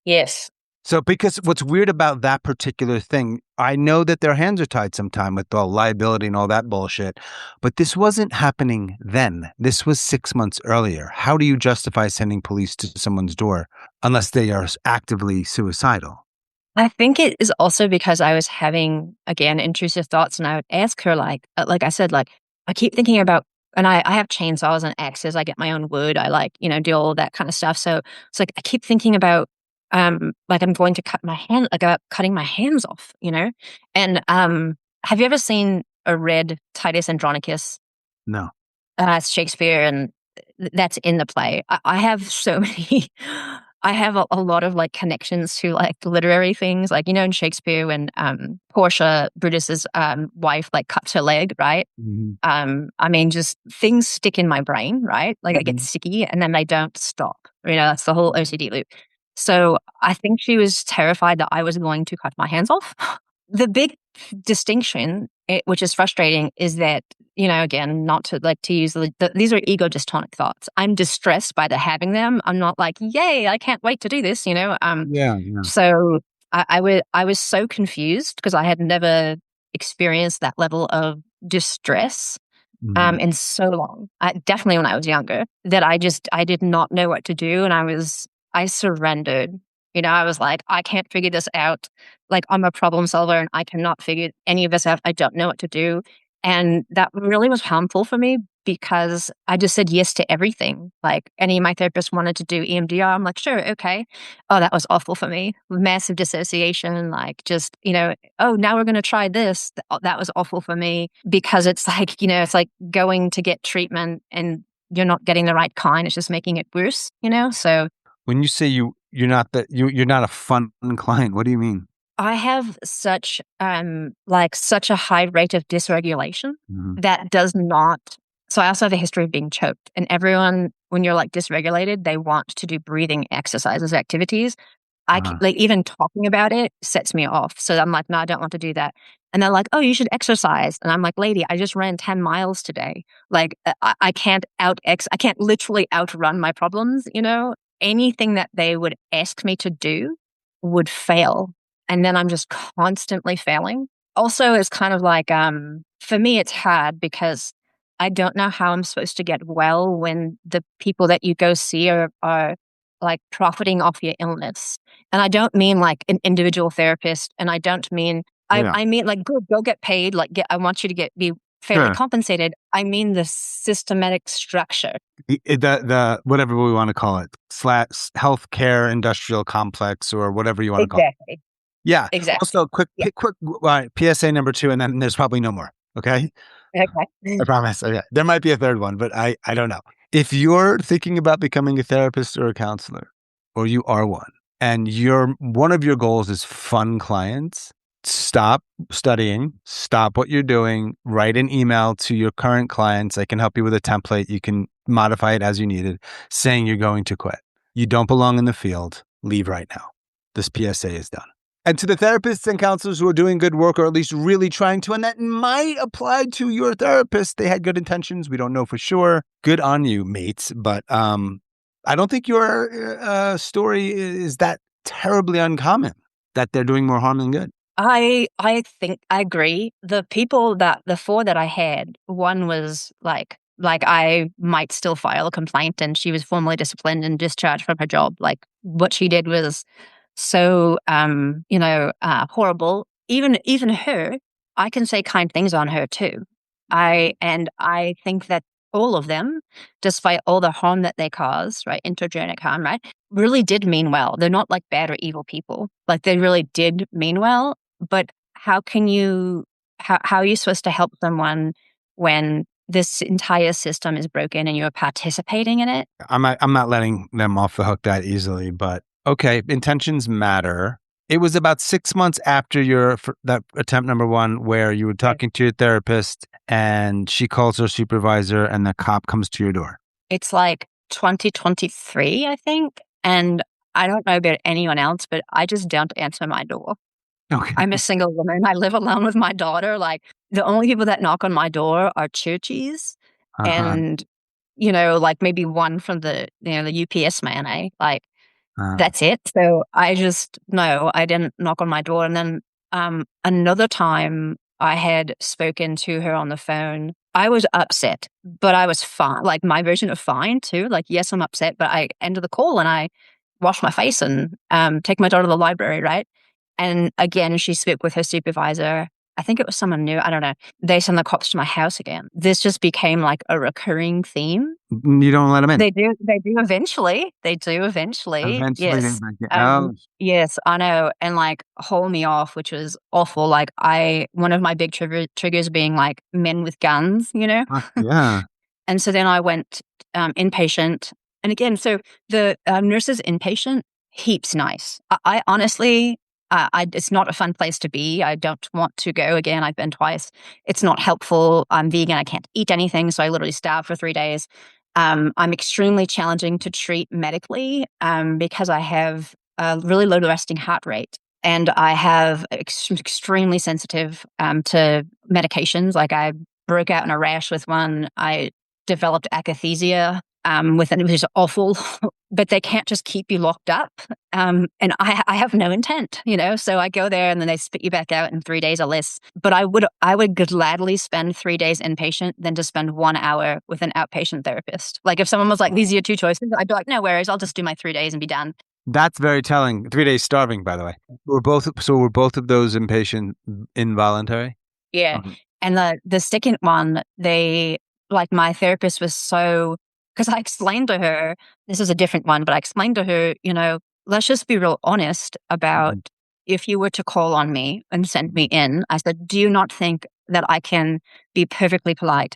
Yes. So, because what's weird about that particular thing, I know that their hands are tied sometime with all liability and all that bullshit, but this wasn't happening then. This was 6 months earlier. How do you justify sending police to someone's door unless they are actively suicidal? I think it is also because I was having, again, intrusive thoughts, and I would ask her, like I said, like, I keep thinking about, and I have chainsaws and axes. I get my own wood. I do all that kind of stuff. So it's like, I keep thinking about, like, I'm going to cutting my hands off, And have you ever seen or read Titus Andronicus? No. It's Shakespeare, and that's in the play. I have so many. I have a lot of like connections to like literary things, like, in Shakespeare when Portia, Brutus's wife, like cuts her leg, right? I mean, just things stick in my brain, right? Like I get sticky and then they don't stop. That's the whole OCD loop. So I think she was terrified that I was going to cut my hands off. The big distinction, which is frustrating, is that, again, not to like to use these are ego dystonic thoughts. I'm distressed by the having them. I'm not like, yay, I can't wait to do this, Yeah. So I was so confused because I had never experienced that level of distress in so long. Definitely when I was younger, that I did not know what to do, and I surrendered. I was like, I can't figure this out. Like, I'm a problem solver and I cannot figure any of this out. I don't know what to do. And that really was harmful for me because I just said yes to everything. Like, any of my therapists wanted to do EMDR. I'm like, sure, okay. Oh, that was awful for me. Massive dissociation, like just, oh, now we're going to try this. That was awful for me because it's like, it's like going to get treatment and you're not getting the right kind. It's just making it worse, So when you say you're not a fun client, what do you mean? I have such such a high rate of dysregulation that does not. So I also have a history of being choked, and everyone, when you're like dysregulated, they want to do breathing exercises, activities. Like even talking about it sets me off. So I'm like, no, I don't want to do that. And they're like, oh, you should exercise. And I'm like, lady, I just ran 10 miles today. Like I can't I can't literally outrun my problems. Anything that they would ask me to do would fail. And then I'm just constantly failing. Also, it's kind of like, for me, it's hard because I don't know how I'm supposed to get well when the people that you go see are like profiting off your illness. And I don't mean like an individual therapist. And I don't mean, I mean like, good, go get paid. Like, I want you to be fairly compensated. I mean the systematic structure. The whatever we want to call it, healthcare industrial complex or whatever you want to call it. Yeah. Exactly. Also, quick PSA number 2, and then there's probably no more. Okay. Okay. I promise. Okay. There might be a third one, but I don't know. If you're thinking about becoming a therapist or a counselor, or you are one, and one of your goals is fun clients, stop studying, stop what you're doing, write an email to your current clients. I can help you with a template. You can modify it as you need it, saying you're going to quit. You don't belong in the field. Leave right now. This PSA is done. And to the therapists and counselors who are doing good work, or at least really trying to, and that might apply to your therapist. They had good intentions. We don't know for sure. Good on you, mates. But I don't think your story is that terribly uncommon, that they're doing more harm than good. I think I agree. The 4 that I had, one was like I might still file a complaint, and she was formally disciplined and discharged from her job. Like, what she did was so horrible. Even her, I can say kind things on her too. I think that all of them, despite all the harm that they cause, right, intergenic harm, right, really did mean well. They're not like bad or evil people. Like, they really did mean well. But how are you supposed to help someone when this entire system is broken and you're participating in it? I'm not letting them off the hook that easily, but okay, intentions matter. It was about 6 months after that attempt number 1 where you were talking to your therapist and she calls her supervisor and the cop comes to your door. It's like 2023, I think. And I don't know about anyone else, but I just don't answer my door. Okay. I'm a single woman. I live alone with my daughter. Like, the only people that knock on my door are churchies and, like maybe one from the UPS man, eh? Like, that's it. So I didn't knock on my door. And then another time I had spoken to her on the phone. I was upset, but I was fine. Like, my version of fine too. Like, yes, I'm upset, but I ended the call and I washed my face and take my daughter to the library, right? And again, she spoke with her supervisor. I think it was someone new. I don't know. They sent the cops to my house again. This just became like a recurring theme. You don't let them in. They do eventually. Yes. Yes, I know. And like, haul me off, which was awful. Like, one of my big triggers being like men with guns, Yeah. And so then I went inpatient. And again, so the nurse's inpatient heaps nice. I honestly, it's not a fun place to be. I don't want to go again. I've been twice. It's not helpful. I'm vegan. I can't eat anything. So I literally starved for 3 days. I'm extremely challenging to treat medically because I have a really low resting heart rate. And I have extremely sensitive to medications. Like I broke out in a rash with one. I developed akathisia with it, which is awful. But they can't just keep you locked up. And I have no intent, so I go there and then they spit you back out in 3 days or less. But I would gladly spend 3 days inpatient than to spend 1 hour with an outpatient therapist. Like if someone was like, these are your two choices, I'd be like, no worries, I'll just do my 3 days and be done. That's very telling. 3 days starving, by the way. Were both of those inpatient involuntary? Yeah. Mm-hmm. And the second one, my therapist was so, because I explained to her, this is a different one, but I explained to her, let's just be real honest about if you were to call on me and send me in, I said, do you not think that I can be perfectly polite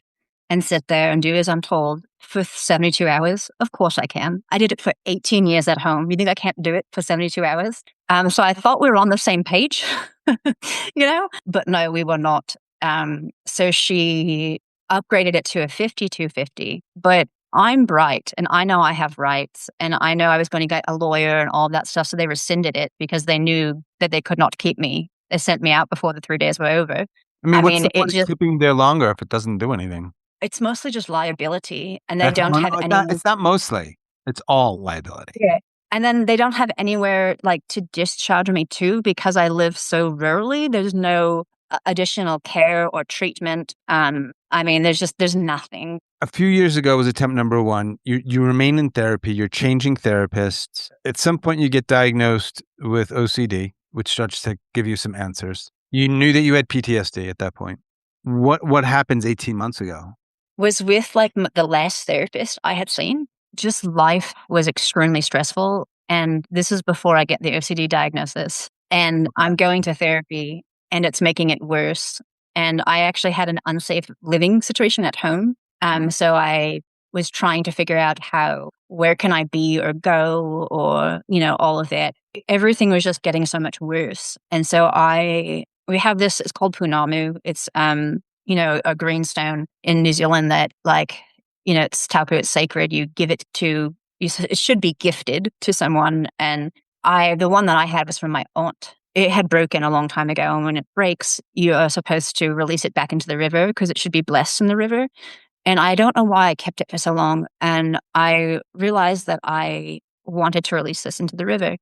and sit there and do as I'm told for 72 hours? Of course I can. I did it for 18 years at home. You think I can't do it for 72 hours? So I thought we were on the same page, but no, we were not. So she upgraded it to a 5250, but I'm bright and I know I have rights and I know I was going to get a lawyer and all of that stuff. So they rescinded it because they knew that they could not keep me. They sent me out before the 3 days were over. What's the point of keeping you there longer if it doesn't do anything? It's mostly just liability and they don't have any. It's not mostly. It's all liability. Yeah. And then they don't have anywhere to discharge me to because I live so rurally. There's no additional care or treatment. There's nothing. A few years ago was attempt number 1. You remain in therapy. You're changing therapists. At some point, you get diagnosed with OCD, which starts to give you some answers. You knew that you had PTSD at that point. What happens 18 months ago? Was with the last therapist I had seen. Just life was extremely stressful. And this is before I get the OCD diagnosis. And I'm going to therapy and it's making it worse. And I actually had an unsafe living situation at home. So I was trying to figure out where can I be or go or, all of that. Everything was just getting so much worse. And so we have this, it's called Pounamu. It's, a greenstone in New Zealand that it's tapu, it's sacred. You give it it should be gifted to someone. And the one that I had was from my aunt. It had broken a long time ago. And when it breaks, you are supposed to release it back into the river because it should be blessed in the river. And I don't know why I kept it for so long. And I realized that I wanted to release this into the river.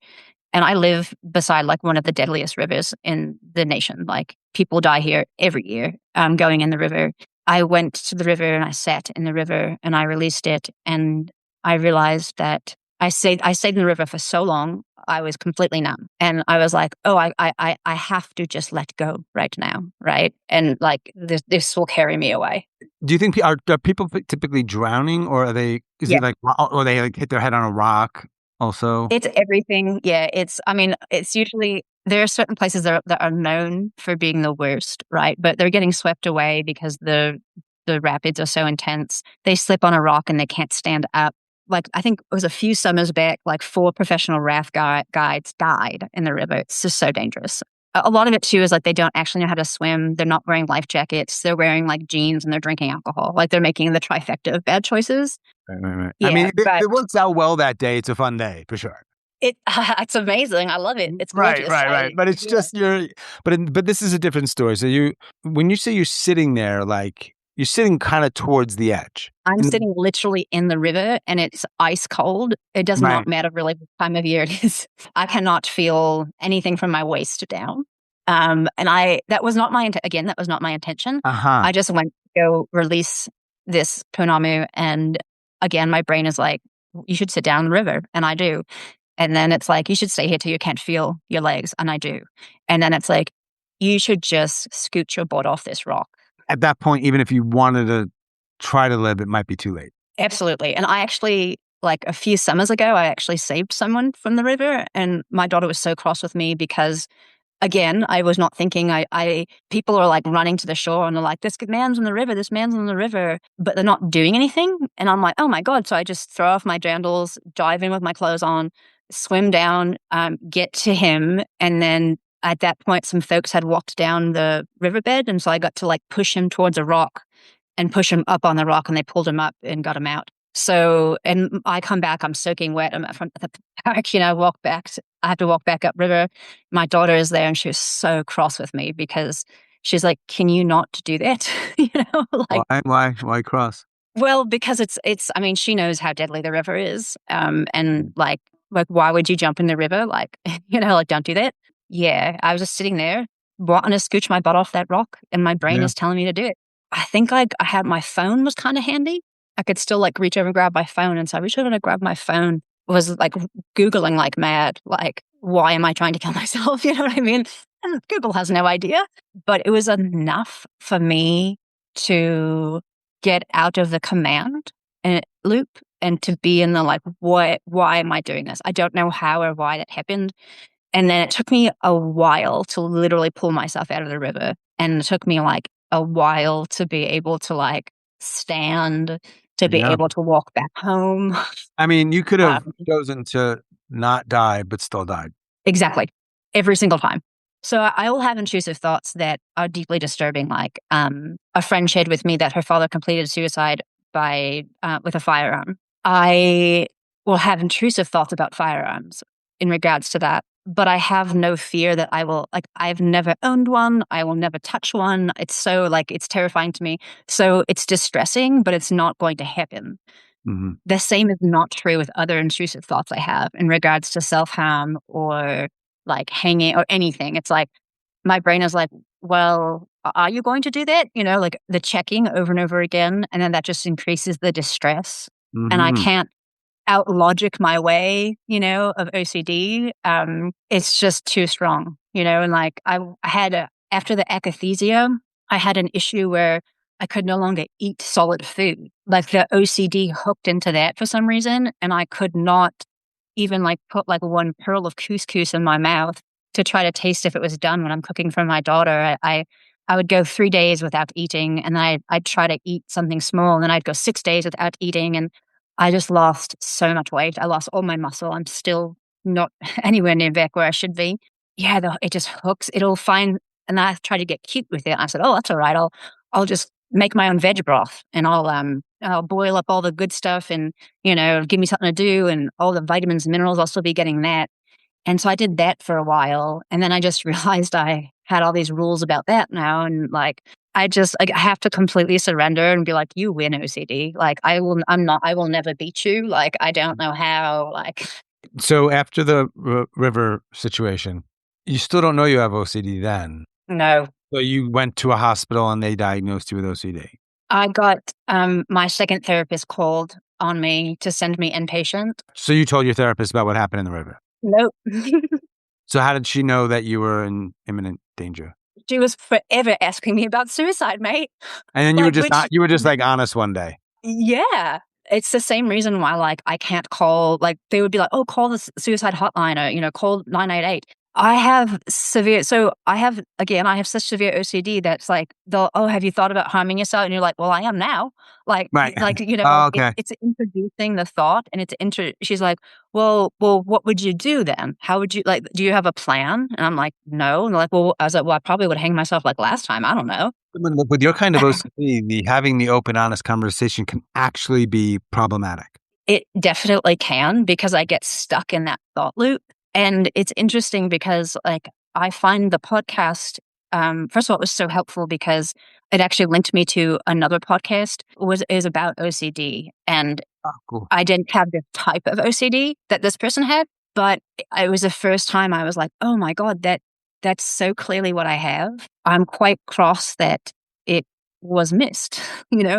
And I live beside one of the deadliest rivers in the nation. People die here every year going in the river. I went to the river and I sat in the river and I released it. And I realized that I stayed in the river for so long, I was completely numb. And I was like, oh, I have to just let go right now, right? And this will carry me away. Do you think are people typically drowning, or are they? Or they hit their head on a rock? Also, it's everything. Yeah, it's usually there are certain places that are known for being the worst, right? But they're getting swept away because the rapids are so intense. They slip on a rock and they can't stand up. I think it was a few summers back, 4 professional raft guides died in the river. It's just so dangerous. A lot of it too is they don't actually know how to swim. They're not wearing life jackets. They're wearing jeans and they're drinking alcohol. They're making the trifecta of bad choices. Right. Yeah, it works out well that day. It's a fun day for sure. It's amazing. I love it. It's gorgeous. Right. But it's just but this is a different story. So when you say you're sitting there, you're sitting kind of towards the edge. I'm sitting literally in the river and it's ice cold. It does not matter really what time of year it is. I cannot feel anything from my waist down. And that was not my intention. I just went to go release this Pounamu. And again, my brain is like, you should sit down in the river. And I do. And then it's you should stay here till you can't feel your legs. And I do. And then it's you should just scoot your butt off this rock. At that point, even if you wanted to try to live, it might be too late. Absolutely. And I actually, a few summers ago, I actually saved someone from the river. And my daughter was so cross with me because, again, I was not thinking, people are running to the shore and they're like, this man's in the river, but they're not doing anything. And I'm like, oh my God. So I just throw off my jandals, dive in with my clothes on, swim down, get to him. And then at that point, some folks had walked down the riverbed. And so I got to like push him towards a rock and push him up on the rock, and they pulled him up and got him out. So, and I come back, I'm soaking wet. I'm at the park, walk back. I have to walk back upriver. My daughter is there, and she was so cross with me because she's like, "Can you not do that?" Like, why cross? Well, because I mean, she knows how deadly the river is. And like, why would you jump in the river? Like, like, don't do that. Yeah. I was just sitting there wanting to scooch my butt off that rock, and my brain is telling me to do it. I think I had my phone was kind of handy. I could still like reach over and grab my phone. And so I reached over to grab my phone, was like Googling like mad, like, why am I trying to kill myself? You know what I mean? And Google has no idea. But it was enough for me to get out of the command loop and to be in the like, why am I doing this? I don't know how or why that happened. And then it took me a while to literally pull myself out of the river. And it took me like a while to be able to like stand, to be able to walk back home. I mean, you could have chosen to not die, but still died. Exactly. Every single time. So I will have intrusive thoughts that are deeply disturbing. Like a friend shared with me that her father completed suicide with a firearm. I will have intrusive thoughts about firearms in regards to that. But I have no fear that I've never owned one. I will never touch one. It's so like, it's terrifying to me. So it's distressing, but it's not going to happen. Mm-hmm. The same is not true with other intrusive thoughts I have in regards to self-harm or like hanging or anything. It's like, my brain is like, well, are you going to do that? Like the checking over and over again. And then that just increases the distress. Mm-hmm. And I can't out logic my way, of OCD. It's just too strong, and like I had after the akathisia, I had an issue where I could no longer eat solid food. Like the OCD hooked into that for some reason. And I could not even like put like one pearl of couscous in my mouth to try to taste if it was done when I'm cooking for my daughter. I would go 3 days without eating, and then I'd try to eat something small, and then I'd go 6 days without eating. And I just lost so much weight. I lost all my muscle. I'm still not anywhere near back where I should be. Yeah, it just hooks. It'll find, and I try to get cute with it. I said, "Oh, that's all right. I'll just make my own veg broth, and I'll boil up all the good stuff, and give me something to do, and all the vitamins and minerals. I'll still be getting that." And so I did that for a while, and then I just realized I had all these rules about that now, and like I have to completely surrender and be like, "You win, OCD. Like I will never beat you. Like I don't know how." Like, so after the river situation, you still don't know you have OCD then? No. So you went to a hospital and they diagnosed you with OCD? I got my second therapist called on me to send me inpatient. So you told your therapist about what happened in the river? Nope. So how did she know that you were in imminent danger? She was forever asking me about suicide, mate. And then you were just like honest one day. Yeah. It's the same reason why like I can't call, like they would be like, "Oh, call the suicide hotline," or call 988. I have such severe OCD that's like, have you thought about harming yourself? And you're like, well, I am now. Like, right. Like, Oh, okay. It's introducing the thought, and she's like, well, what would you do then? How would you, like, do you have a plan? And I'm like, no. And they're like, well, I was like, well, I probably would hang myself like last time. I don't know. With your kind of OCD, having the open, honest conversation can actually be problematic. It definitely can, because I get stuck in that thought loop. And it's interesting because like I find the podcast, first of all, it was so helpful because it actually linked me to another podcast is about OCD. And cool. I didn't have the type of OCD that this person had, but it was the first time I was like, oh my God, that's so clearly what I have. I'm quite cross that it was missed,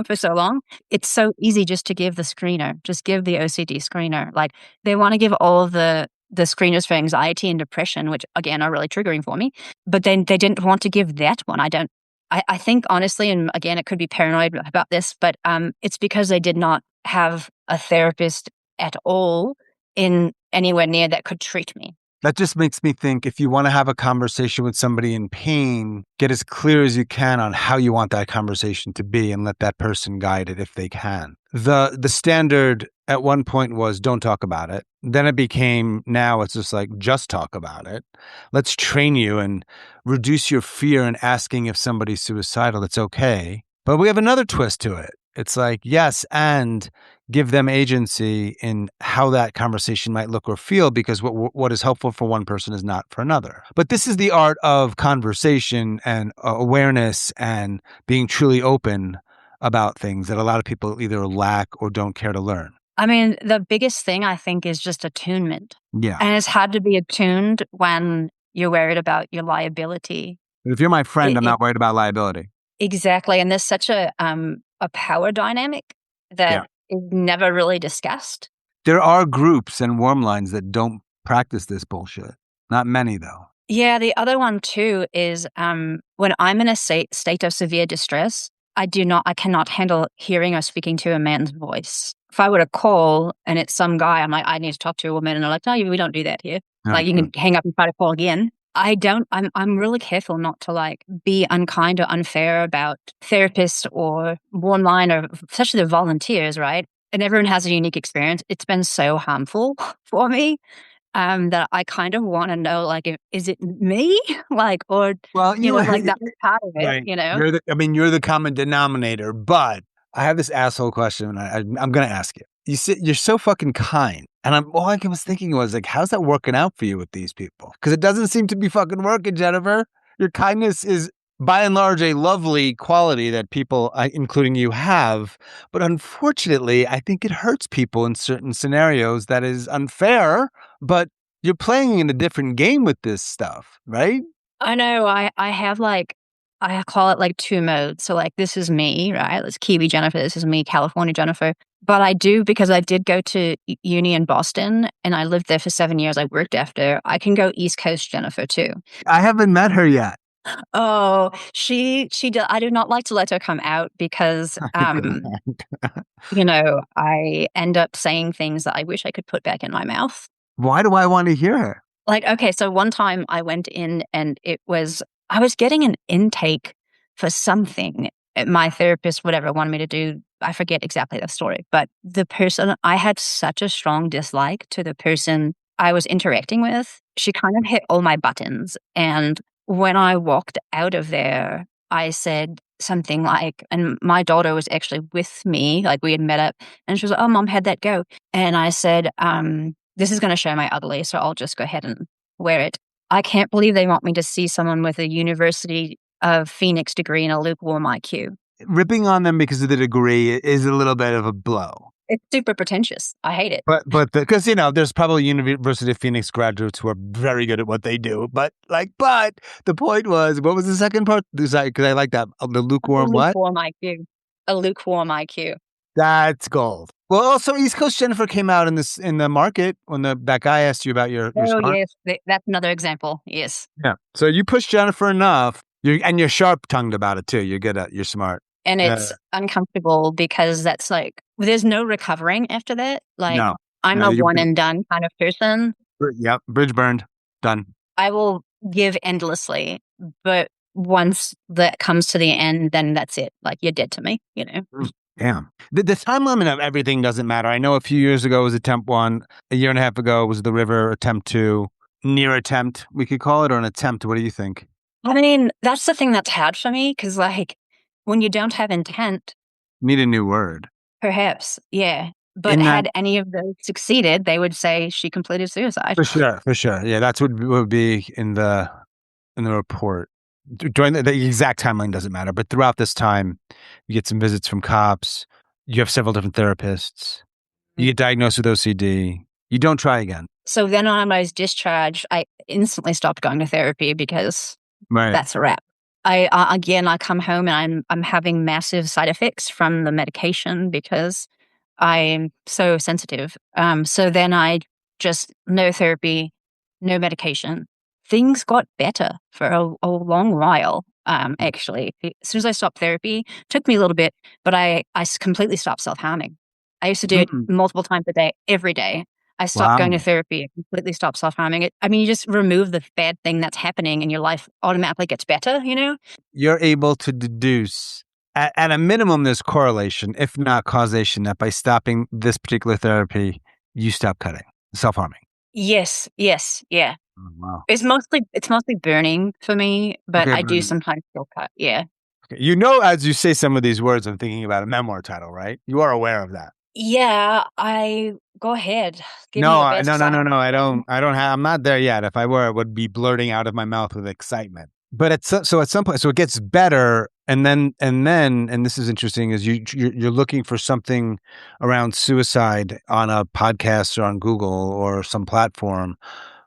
for so long. It's so easy just to give the screener, just give the OCD screener. Like they want to give all of the screeners for anxiety and depression, which again are really triggering for me, but then they didn't want to give that one. I think honestly, and again, it could be paranoid about this, but it's because they did not have a therapist at all in anywhere near that could treat me. That just makes me think, if you want to have a conversation with somebody in pain, get as clear as you can on how you want that conversation to be and let that person guide it if they can. The standard at one point was don't talk about it. Then it became, now it's just like, just talk about it. Let's train you and reduce your fear in asking if somebody's suicidal. It's okay. But we have another twist to it. It's like, yes, and give them agency in how that conversation might look or feel, because what is helpful for one person is not for another. But this is the art of conversation and awareness and being truly open about things that a lot of people either lack or don't care to learn. I mean, the biggest thing I think is just attunement. Yeah. And it's hard to be attuned when you're worried about your liability. But if you're my friend, I'm not worried about liability. Exactly. And there's such a power dynamic that is never really discussed. There are groups and worm lines that don't practice this bullshit. Not many, though. Yeah, the other one too is when I'm in a state of severe distress, I cannot handle hearing or speaking to a man's voice. If I were to call and it's some guy, I'm like, I need to talk to a woman, and they're like, no, we don't do that here. Like, you can hang up and try to call again. I'm really careful not to like be unkind or unfair about therapists or one line, or especially the volunteers, right? And everyone has a unique experience. It's been so harmful for me that I kind of want to know, like, is it me? Like, or, well, you know, like that was part of it, right. you know? You're the common denominator, but I have this asshole question, and I'm going to ask you. You're so fucking kind. And all I was thinking was, like, how's that working out for you with these people? Because it doesn't seem to be fucking working, Jennifer. Your kindness is, by and large, a lovely quality that people, including you, have. But unfortunately, I think it hurts people in certain scenarios. That is unfair, but you're playing in a different game with this stuff, right? I know. I have like, I call it like 2 modes. So like, this is me, right? It's Kiwi Jennifer. This is me, California Jennifer. But I do, because I did go to uni in Boston and I lived there for 7 years. I worked after. I can go East Coast Jennifer too. I haven't met her yet. Oh, she I do not like to let her come out because, you know, I end up saying things that I wish I could put back in my mouth. Why do I want to hear her? Like, okay, so one time I went in and I was getting an intake for something. My therapist, whatever, wanted me to do. I forget exactly the story, but I had such a strong dislike to the person I was interacting with. She kind of hit all my buttons. And when I walked out of there, I said something like, and my daughter was actually with me, like we had met up, and she was like, oh, Mom, how'd that go? And I said, this is going to show my ugly, so I'll just go ahead and wear it. I can't believe they want me to see someone with a University of Phoenix degree and a lukewarm IQ. Ripping on them because of the degree is a little bit of a blow. It's super pretentious. I hate it. But because, you know, there's probably University of Phoenix graduates who are very good at what they do. But the point was, what was the second part? Because I like that. The lukewarm what? Lukewarm IQ. A lukewarm IQ. That's gold. Well, also East Coast Jennifer came out in the market when that guy asked you about your Oh, smart. Yes. That's another example. Yes. Yeah. So you push Jennifer enough. You're sharp-tongued about it too. You're good at. You're smart. And it's uncomfortable because that's like, there's no recovering after that. Like, no, I'm a one and done kind of person. Yep. Bridge burned. Done. I will give endlessly, but once that comes to the end, then that's it. Like, you're dead to me, you know? Damn. The time limit of everything doesn't matter. I know a few years ago was attempt 1. A year and a half ago was the river attempt 2. Near attempt, we could call it, or an attempt. What do you think? I mean, that's the thing that's hard for me, because like, when you don't have intent. Need a new word. Perhaps, yeah. But had any of those succeeded, they would say she completed suicide. For sure. Yeah, that's what would be in the report. During the exact timeline doesn't matter, but throughout this time, you get some visits from cops. You have several different therapists. You get diagnosed with OCD. You don't try again. So then when I was discharged, I instantly stopped going to therapy because that's a wrap. I come home and I'm having massive side effects from the medication because I'm so sensitive. So then I just, no therapy, no medication. Things got better for a long while, actually. As soon as I stopped therapy, it took me a little bit, but I completely stopped self-harming. I used to do it multiple times a day, every day. I stopped going to Wow. therapy. I completely stopped self-harming. I mean, you just remove the bad thing that's happening and your life automatically gets better, you know? You're able to deduce at a minimum there's correlation, if not causation, that by stopping this particular therapy, you stop cutting, self-harming. Yes, yes, yeah. Oh, wow. It's mostly burning for me, but Okay, I do burning. sometimes still cut, yeah. Okay. You know, as you say some of these words, I'm thinking about a memoir title, right? You are aware of that. Yeah, go ahead. Give me No, your best no, 'cause no, I no, no. I haven't. don't. I don't have. I'm not there yet. If I were, it would be blurting out of my mouth with excitement. But so at some point, so it gets better, and this is interesting. Is you're looking for something around suicide on a podcast or on Google or some platform.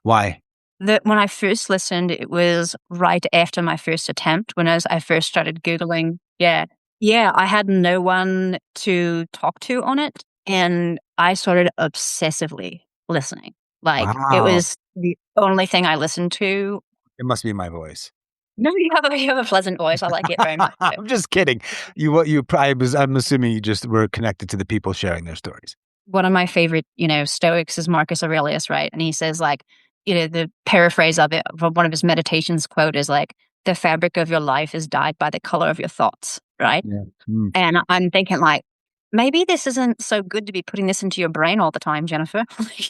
Why? When I first listened, it was right after my first attempt when I first started Googling. Yeah. Yeah, I had no one to talk to on it, and I started obsessively listening. Like, it Wow. was the only thing I listened to. It must be my voice. No, you have a pleasant voice. I like it very much. I'm just kidding. You probably was. I'm assuming you just were connected to the people sharing their stories. One of my favorite, Stoics is Marcus Aurelius, right? And he says, like, the paraphrase of it from one of his meditations quote is like, the fabric of your life is dyed by the color of your thoughts, right? Yeah. Mm. And I'm thinking, like, maybe this isn't so good to be putting this into your brain all the time, Jennifer.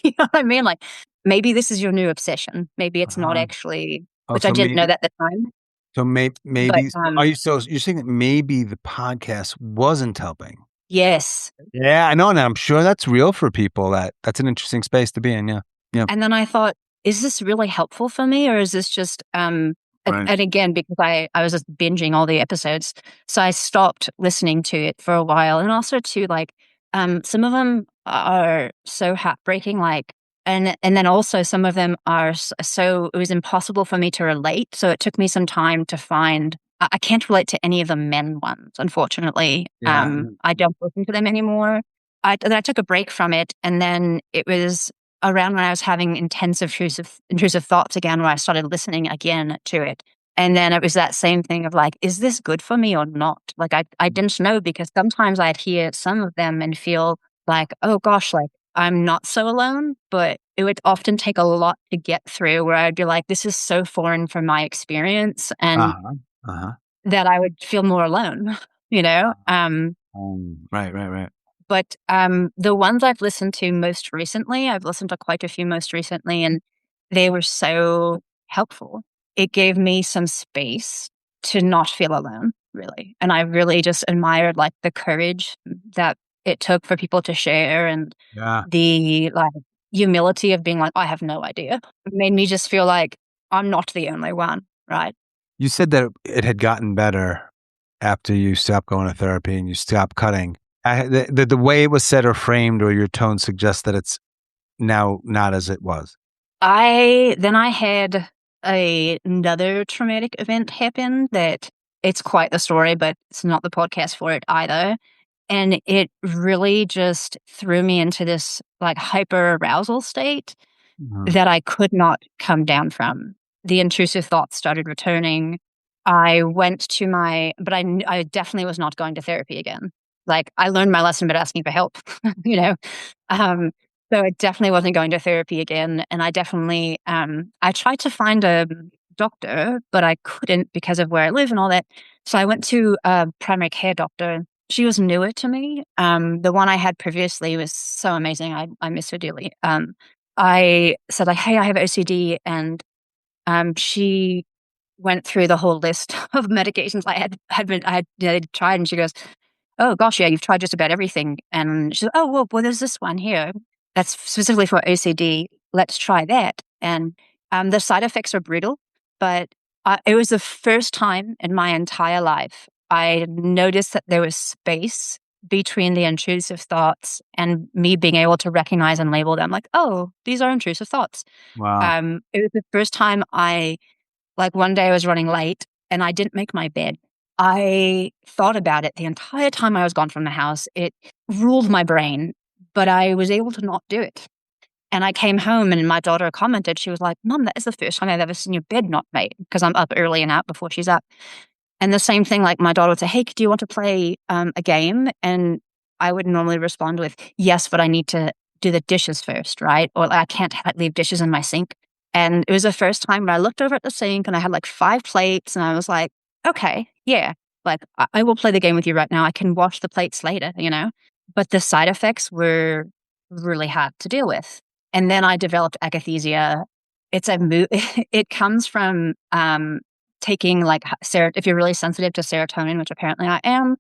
You know what I mean? Like, maybe this is your new obsession. Maybe it's not Uh-huh. actually, Oh, which I so didn't know maybe. that at the time. So But maybe are you so you're saying that maybe the podcast wasn't helping? yes. Yeah, I know, and I'm sure that's real for people. That's an interesting space to be in. Yeah, yeah, And then I thought, is this really helpful for me, or is this just right. and again, because I was just binging all the episodes, so I stopped listening to it for a while. And also too, like, some of them are so heartbreaking, like, and then also some of them are so it was impossible for me to relate. So it took me some time to find. I can't relate to any of the men ones, unfortunately. Yeah, I don't listen to them anymore. Then I took a break from it, and then it was around when I was having intrusive thoughts again, where I started listening again to it. And then it was that same thing of like, is this good for me or not? Like, I didn't know, because sometimes I'd hear some of them and feel like, oh gosh, like I'm not so alone. But it would often take a lot to get through, where I'd be like, this is so foreign from my experience, and uh-huh, uh-huh. that I would feel more alone, you know? Right, right, right. But, the ones I've listened to most recently, I've listened to quite a few most recently, and they were so helpful. It gave me some space to not feel alone, really, and I really just admired, like, the courage that it took for people to share, and Yeah. the, like, humility of being like, "I have no idea." It made me just feel like I'm not the only one, right? You said that it had gotten better after you stopped going to therapy and you stopped cutting. The way it was said or framed or your tone suggests that it's now not as it was. I had another traumatic event happen that it's quite the story, but it's not the podcast for it either. And it really just threw me into this like hyper arousal state Mhm. that I could not come down from. The intrusive thoughts started returning. I went to but I definitely was not going to therapy again. Like, I learned my lesson about asking for help, you know? Um, so I definitely wasn't going to therapy again. And I definitely, I tried to find a doctor, but I couldn't because of where I live and all that. So I went to a primary care doctor. She was newer to me. The one I had previously was so amazing. I miss her dearly. I said like, "Hey, I have OCD," and she went through the whole list of medications I had tried, and she goes, "Oh gosh, yeah, you've tried just about everything." And she said, "Oh well, there's this one here that's specifically for OCD. Let's try that." And the side effects are brutal, but it was the first time in my entire life I noticed that there was space between the intrusive thoughts and me being able to recognize and label them like, "Oh, these are intrusive thoughts." Wow. It was the first time like, one day I was running late and I didn't make my bed. I thought about it the entire time I was gone from the house. It ruled my brain, but I was able to not do it. And I came home and my daughter commented, she was like, "Mom, that is the first time I've ever seen your bed not made," because I'm up early and out before she's up. And the same thing, like my daughter would say, "Hey, do you want to play a game?" And I would normally respond with, "Yes, but I need to do the dishes first, right? Or I can't leave dishes in my sink. And it was the first time when I looked over at the sink and I had like 5 plates and I was like, okay, yeah, like I will play the game with you right now. I can wash the plates later, you know? But the side effects were really hard to deal with. And then I developed akathisia. It comes from taking like if you're really sensitive to serotonin, which apparently I am,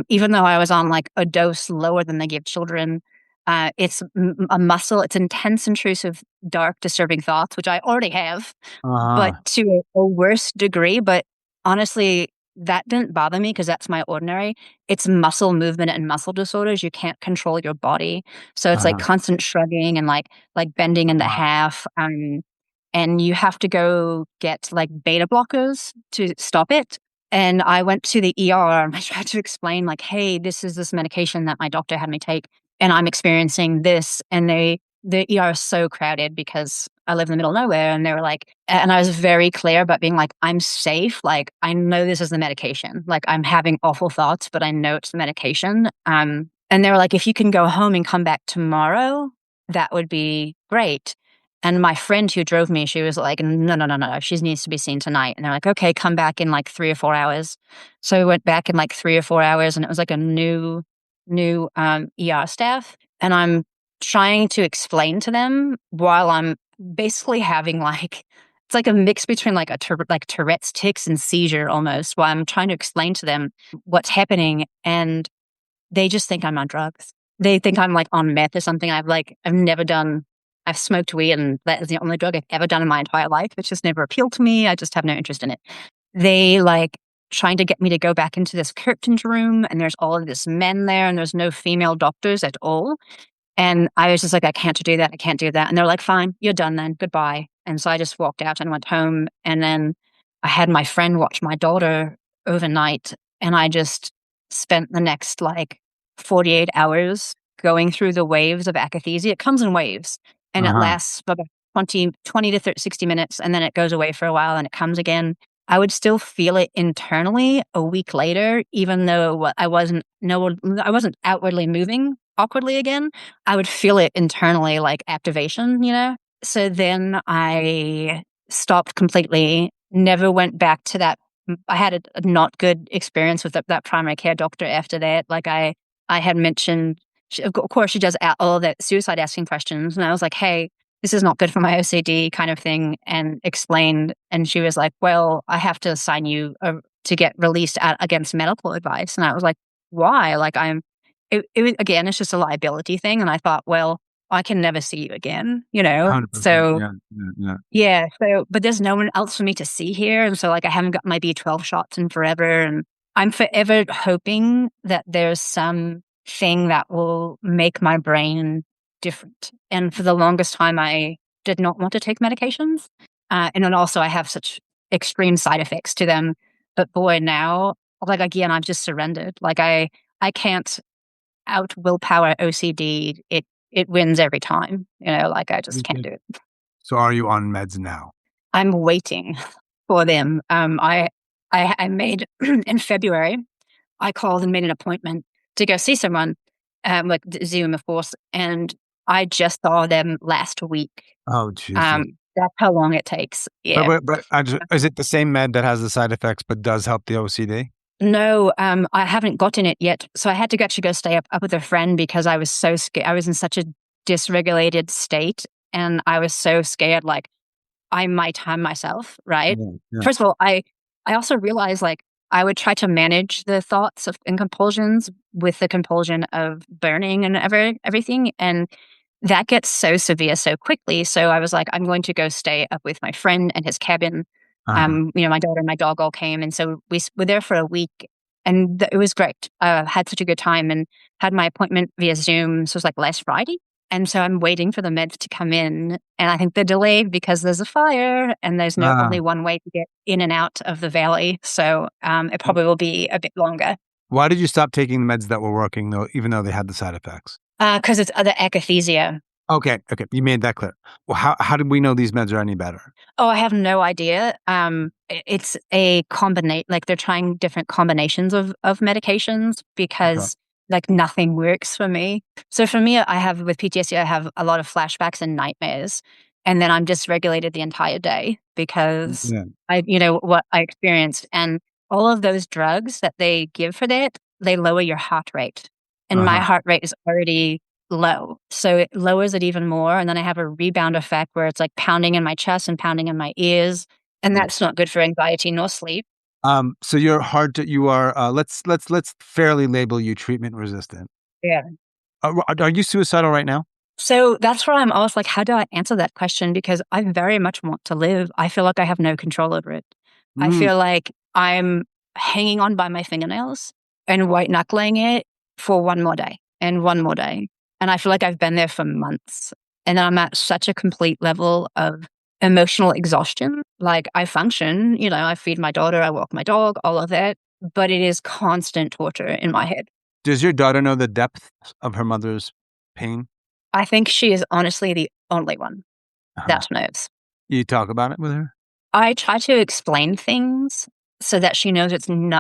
even though I was on like a dose lower than they give children, it's a muscle. It's intense, intrusive, dark, disturbing thoughts, which I already have, but to a worse degree. But honestly, that didn't bother me because that's my ordinary. It's muscle movement and muscle disorders. You can't control your body, so it's like constant shrugging and like bending in the half. And you have to go get like beta blockers to stop it. And I went to the ER and I tried to explain like, hey, this is this medication that my doctor had me take and I'm experiencing this. And the ER is so crowded because I live in the middle of nowhere. And they were like, and I was very clear about being like, I'm safe. Like, I know this is the medication. Like, I'm having awful thoughts, but I know it's the medication. And they were like, if you can go home and come back tomorrow, that would be great. And my friend who drove me, she was like, no, she needs to be seen tonight. And they're like, okay, come back in like 3 or 4 hours. So we went back in like 3 or 4 hours and it was like a new ER staff. And I'm trying to explain to them while I'm basically having like, it's like a mix between like Tourette's tics and seizure almost, while I'm trying to explain to them what's happening. And they just think I'm on drugs. They think I'm like on meth or something. I've smoked weed and that is the only drug I've ever done in my entire life. It's just never appealed to me. I just have no interest in it. They like trying to get me to go back into this curtained room and there's all of this men there and there's no female doctors at all. And I was just like, I can't do that. I can't do that. And they're like, fine, you're done then. Goodbye. And so I just walked out and went home. And then I had my friend watch my daughter overnight. And I just spent the next like 48 hours going through the waves of akathisia. It comes in waves. And it lasts for about 20 to 60 minutes, and then it goes away for a while and it comes again. I would still feel it internally a week later, even though I wasn't outwardly moving awkwardly again. I would feel it internally, like activation, you know? So then I stopped completely, never went back to that. I had a not good experience with that primary care doctor after that. Like I had mentioned, of course, she does all that suicide asking questions. And I was like, hey, this is not good for my OCD kind of thing, and explained. And she was like, well, I have to assign you to get released against medical advice. And I was like, why? Like again, it's just a liability thing. And I thought, well, I can never see you again, you know? So, yeah. So, but there's no one else for me to see here. And so like, I haven't got my B12 shots in forever. And I'm forever hoping that there's some thing that will make my brain different. And for the longest time, I did not want to take medications. And then also I have such extreme side effects to them. But boy, now, like, again, I've just surrendered. Like I can't out willpower OCD. It wins every time, you know, like I just can't do it. So are you on meds now? I'm waiting for them. I made in February, I called and made an appointment to go see someone, like Zoom, of course, and I just saw them last week. Oh, Jesus. That's how long it takes. Yeah. But is it the same med that has the side effects but does help the OCD? No, I haven't gotten it yet. So I had to actually go stay up with a friend because I was so scared. I was in such a dysregulated state, and I was so scared, like I might harm myself. Right. Yeah. First of all, I also realized like I would try to manage the thoughts and compulsions with the compulsion of burning and everything. And that gets so severe so quickly. So I was like, I'm going to go stay up with my friend in his cabin. You know, my daughter and my dog all came. And so we were there for a week and it was great. Had such a good time and had my appointment via Zoom. So it was like last Friday. And so I'm waiting for the meds to come in. And I think they're delayed because there's a fire and there's only one way to get in and out of the valley. So it probably will be a bit longer. Why did you stop taking the meds that were working, though, even though they had the side effects? Because it's other akathisia. Okay. You made that clear. Well, how did we know these meds are any better? Oh, I have no idea. It's a combination, like they're trying different combinations of medications because Like nothing works for me. So for me, with PTSD, I have a lot of flashbacks and nightmares. And then I'm dysregulated the entire day because Yeah. what I experienced. And all of those drugs that they give for that, they lower your heart rate. And my Uh-huh. heart rate is already low. So it lowers it even more. And then I have a rebound effect where it's like pounding in my chest and pounding in my ears. And Yeah. that's not good for anxiety nor sleep. So you're you are, let's fairly label you treatment resistant. Yeah. Are you suicidal right now? So that's where I'm always like, how do I answer that question? Because I very much want to live. I feel like I have no control over it. I Mm, feel like I'm hanging on by my fingernails and white knuckling it for one more day and one more day. And I feel like I've been there for months. And I'm at such a complete level of emotional exhaustion. Like I function, I feed my daughter, I walk my dog, all of that. But it is constant torture in my head. Does your daughter know the depth of her mother's pain? I think she is honestly the only one Uh-huh. that knows. You talk about it with her? I try to explain things so that she knows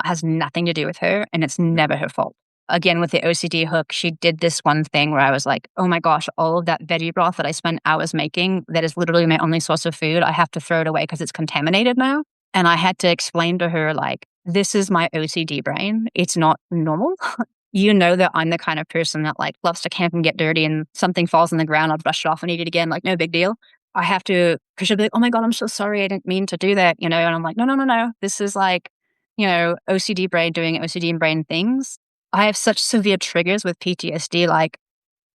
has nothing to do with her and it's never her fault. Again, with the OCD hook, she did this one thing where I was like, oh my gosh, all of that veggie broth that I spent hours making, that is literally my only source of food, I have to throw it away because it's contaminated now. And I had to explain to her, like, this is my OCD brain. It's not normal. You know that I'm the kind of person that like loves to camp and get dirty and something falls on the ground, I'll brush it off and eat it again. Like, no big deal. I have to, because she'll be like, oh my God, I'm so sorry. I didn't mean to do that, And I'm like, no, no, no, no. This is like, OCD brain doing OCD brain things. I have such severe triggers with PTSD. Like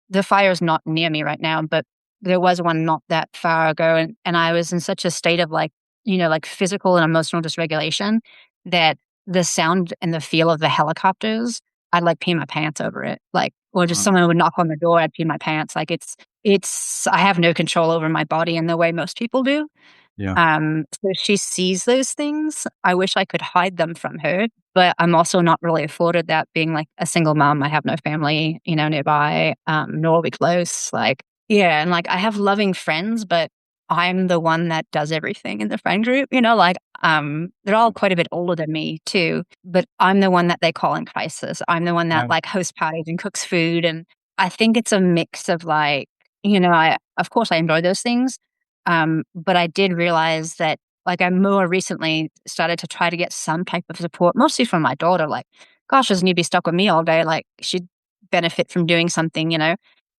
the fire is not near me right now, but there was one not that far ago. And I was in such a state of like, like physical and emotional dysregulation that the sound and the feel of the helicopters, I'd like pee my pants over it. Like, or just Uh, someone would knock on the door, I'd pee my pants. Like I have no control over my body in the way most people do. yeah. So she sees those things. I wish I could hide them from her, but I'm also not really afforded that being like a single mom. I have no family, nearby, nor are we close. Like, yeah. And like I have loving friends, but I'm the one that does everything in the friend group, they're all quite a bit older than me too, but I'm the one that they call in crisis. I'm the one that Yeah. like hosts parties and cooks food. And I think it's a mix of like, of course I enjoy those things. But I did realize that, like, I more recently started to try to get some type of support, mostly from my daughter. Like, gosh, doesn't you be stuck with me all day? Like, she'd benefit from doing something.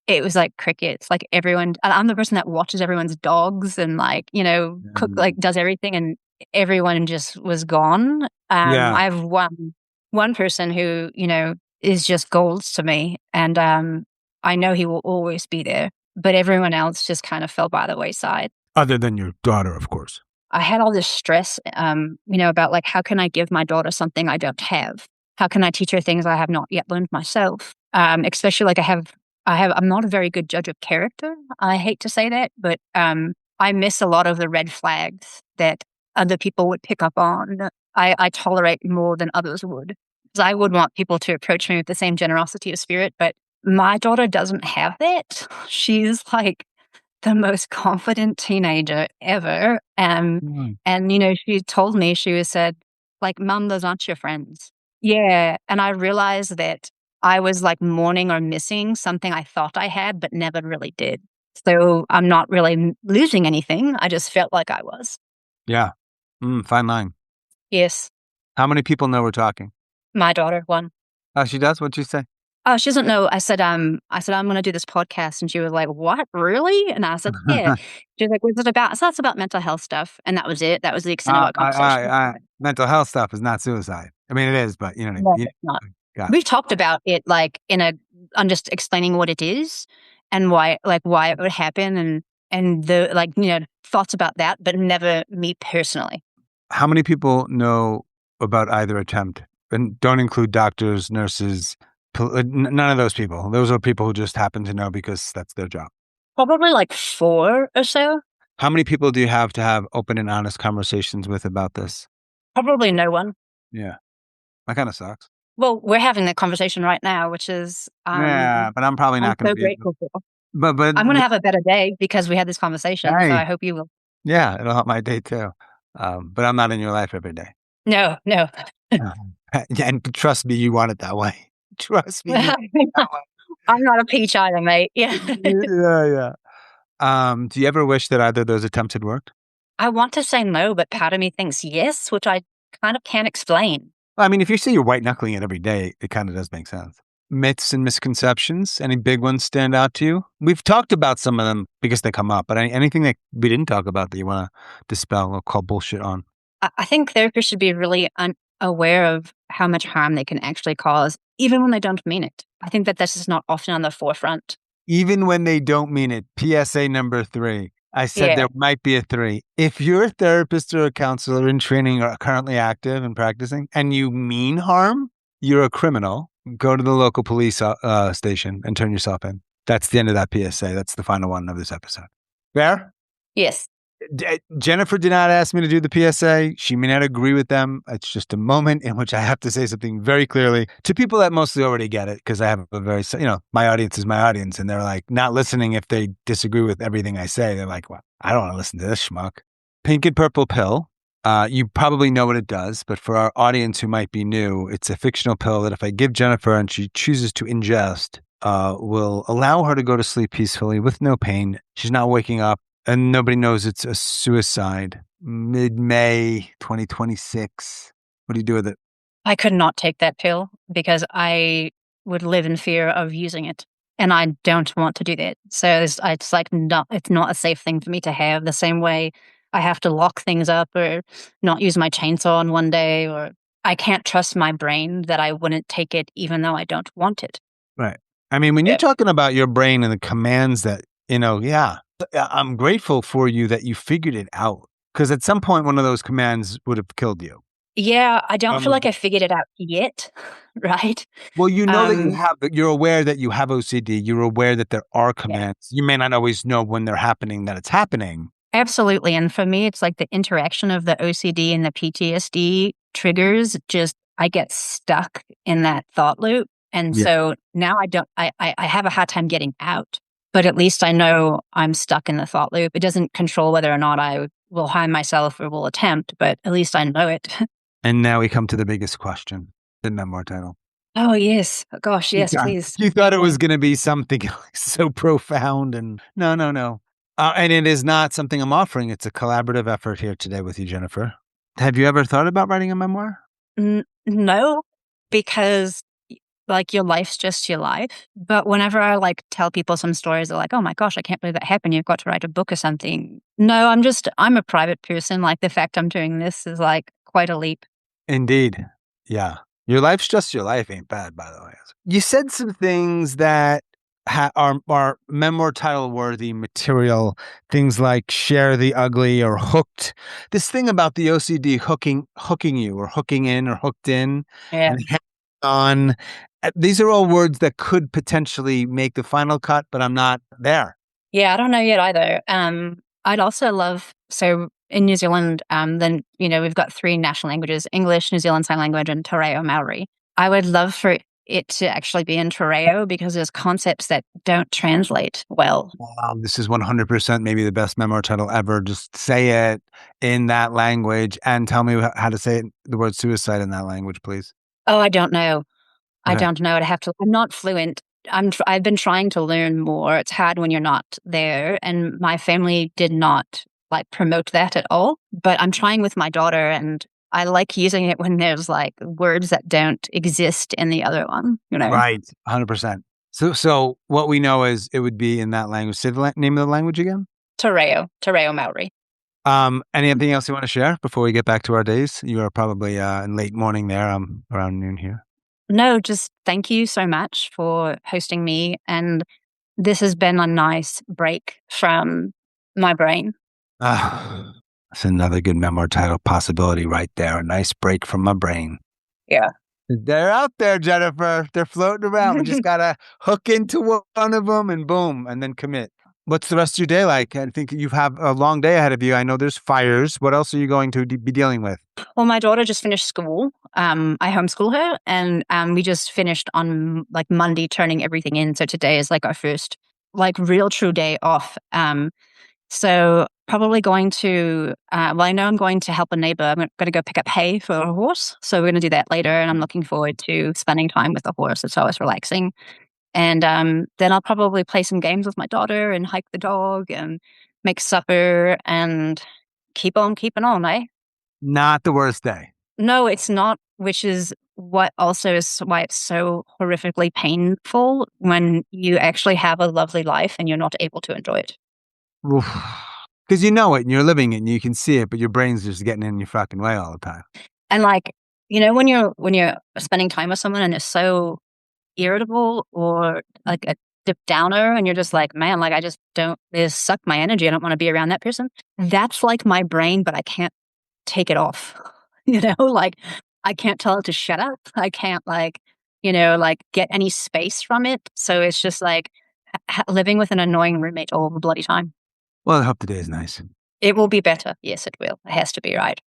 It was like crickets. Like, I'm the person that watches everyone's dogs and, like, cook, Mm. like, does everything, and everyone just was gone. Yeah. I have one person who, is just gold to me. And I know he will always be there, but everyone else just kind of fell by the wayside. Other than your daughter, of course. I had all this stress, about like, how can I give my daughter something I don't have? How can I teach her things I have not yet learned myself? Especially like I'm not a very good judge of character. I hate to say that, but I miss a lot of the red flags that other people would pick up on. I tolerate more than others would. Because I would want people to approach me with the same generosity of spirit, but my daughter doesn't have that. She's like the most confident teenager ever. Mm. And she told me, said, like, Mum, those aren't your friends. Yeah. And I realized that I was like mourning or missing something I thought I had, but never really did. So I'm not really losing anything. I just felt like I was. Yeah. Fine line. Yes. How many people know we're talking? My daughter, one. Oh, she does? What'd she say? Oh, she doesn't know. I'm gonna do this podcast. And she was like, what? Really? And I said, yeah. She was like, what's it about? So that's about mental health stuff. And that was it. That was the extent of our conversation. Mental health stuff is not suicide. I mean, it is, but you know what I No, mean. it's not. Got it. We've talked about it like I'm just explaining what it is and why it would happen and the like, thoughts about that, but never me personally. How many people know about either attempt? And don't include doctors, nurses, none of those people. Those are people who just happen to know because that's their job. Probably like 4 or so. How many people do you have to have open and honest conversations with about this? Probably no one. Yeah. That kind of sucks. Well, we're having that conversation right now, which is Yeah, but I'm probably I'm not going so to be able. grateful for. But I'm gonna have a better day because we had this conversation, so hey, I hope you will. yeah, it'll help my day too. But I'm not in your life every day. No, no. Yeah, and trust me, you want it that way. Trust me. Well, I'm not a peach either, mate. Yeah. Yeah. Do you ever wish that either of those attempts had worked? I want to say no, but part of me thinks yes, which I kind of can't explain. I mean, if you say you're white knuckling it every day, it kind of does make sense. Myths and misconceptions, any big ones stand out to you? We've talked about some of them because they come up, but anything that we didn't talk about that you want to dispel or call bullshit on? I think therapists should be really aware of how much harm they can actually cause, even when they don't mean it. I think that this is not often on the forefront. Even when they don't mean it. PSA number 3. I said Yeah. there might be a 3. If you're a therapist or a counselor in training or currently active and practicing and you mean harm, you're a criminal. Go to the local police station and turn yourself in. That's the end of that PSA. That's the final one of this episode. Fair? Yes. Jennifer did not ask me to do the PSA. She may not agree with them. It's just a moment in which I have to say something very clearly to people that mostly already get it, because I have a very, my audience is my audience, and they're like not listening if they disagree with everything I say. They're like, well, I don't want to listen to this schmuck. Pink and Purple Pill. You probably know what it does, but for our audience who might be new, it's a fictional pill that if I give Jennifer and she chooses to ingest, will allow her to go to sleep peacefully with no pain. She's not waking up. And nobody knows it's a suicide. Mid-May 2026. What do you do with it? I could not take that pill because I would live in fear of using it. And I don't want to do that. So it's like, it's not a safe thing for me to have, the same way I have to lock things up or not use my chainsaw on one day, or I can't trust my brain that I wouldn't take it even though I don't want it. Right. I mean, when you're talking about your brain and the commands that, I'm grateful for you that you figured it out, because at some point, one of those commands would have killed you. Yeah, I don't feel like I figured it out yet, right? Well, you know that you're aware that you have OCD. You're aware that there are commands. Yeah. You may not always know when they're happening, that it's happening. Absolutely. And for me, it's like the interaction of the OCD and the PTSD triggers, I get stuck in that thought loop. And so now I have a hard time getting out. But at least I know I'm stuck in the thought loop. It doesn't control whether or not I will harm myself or will attempt, but at least I know it. And now we come to the biggest question, the memoir title. Oh, yes. Gosh, yes, please. You thought it was going to be something so profound, and no. And it is not something I'm offering. It's a collaborative effort here today with you, Jennifer. Have you ever thought about writing a memoir? No, because your life's just your life. But whenever I tell people some stories, they're like, oh my gosh, I can't believe that happened. You've got to write a book or something. No, I'm a private person. The fact I'm doing this is quite a leap. Indeed. Yeah. Your life's just your life ain't bad, by the way. You said some things that are memoir title worthy material, things like Share the Ugly or Hooked. This thing about the OCD hooking you, or hooking in, or hooked in. Yeah. And on. These are all words that could potentially make the final cut, but I'm not there. Yeah, I don't know yet either. I'd also love, so in New Zealand, then, we've got 3 national languages: English, New Zealand Sign Language, and Te Reo Maori. I would love for it to actually be in Te Reo, because there's concepts that don't translate well. Wow, this is 100% maybe the best memoir title ever. Just say it in that language and tell me how to say the word suicide in that language, please. Oh, I don't know. I don't know. I'm not fluent. I've been trying to learn more. It's hard when you're not there. And my family did not promote that at all. But I'm trying with my daughter, and I like using it when there's words that don't exist in the other one, Right. 100%. So what we know is it would be in that language. Say the name of the language again? Te Reo Maori. Anything else you want to share before we get back to our days? You are probably in late morning there. Around noon here. No, just thank you so much for hosting me. And this has been a nice break from my brain. That's another good memoir title possibility right there. A nice break from my brain. Yeah. They're out there, Jennifer. They're floating around. We just got to hook into one of them and boom, and then commit. What's the rest of your day like? I think you have a long day ahead of you. I know there's fires. What else are you going to be dealing with? Well, my daughter just finished school. I homeschool her, and we just finished on Monday turning everything in. So today is our first real true day off. So probably going to, I know I'm going to help a neighbor. I'm going to go pick up hay for a horse. So we're going to do that later. And I'm looking forward to spending time with the horse. It's always relaxing. And then I'll probably play some games with my daughter and hike the dog and make supper and keep on keeping on, eh? Not the worst day. No, it's not, which is what also is why it's so horrifically painful when you actually have a lovely life and you're not able to enjoy it. Because you know it and you're living it and you can see it, but your brain's just getting in your fucking way all the time. And like, when you're spending time with someone and they're so irritable or like a dip downer and you're just like, man, like I just don't, this suck my energy. I don't want to be around that person. That's like my brain, but I can't take it off. Like I can't tell it to shut up. I can't get any space from it. So it's just like living with an annoying roommate all the bloody time. Well, I hope the day is nice. It will be better. Yes, it will. It has to be, right?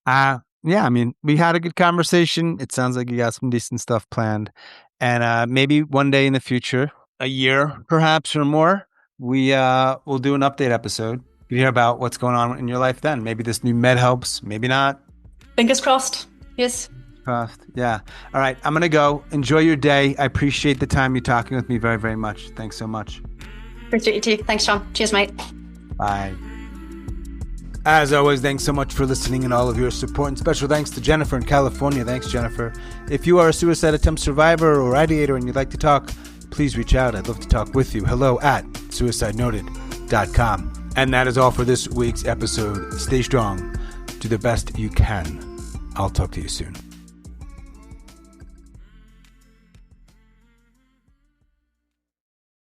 Yeah, I mean, we had a good conversation. It sounds like you got some decent stuff planned. And maybe one day in the future, a year perhaps or more, we'll do an update episode. You hear about what's going on in your life then. Maybe this new med helps, maybe not. Fingers crossed. Yes. Crossed. Yeah. All right. I'm going to go. Enjoy your day. I appreciate the time you're talking with me very, very much. Thanks so much. Appreciate you too. Thanks, Sean. Cheers, mate. Bye. As always, thanks so much for listening and all of your support. And special thanks to Jennifer in California. Thanks, Jennifer. If you are a suicide attempt survivor or ideator and you'd like to talk, please reach out. I'd love to talk with you. hello@suicidenoted.com. And that is all for this week's episode. Stay strong. Do the best you can. I'll talk to you soon.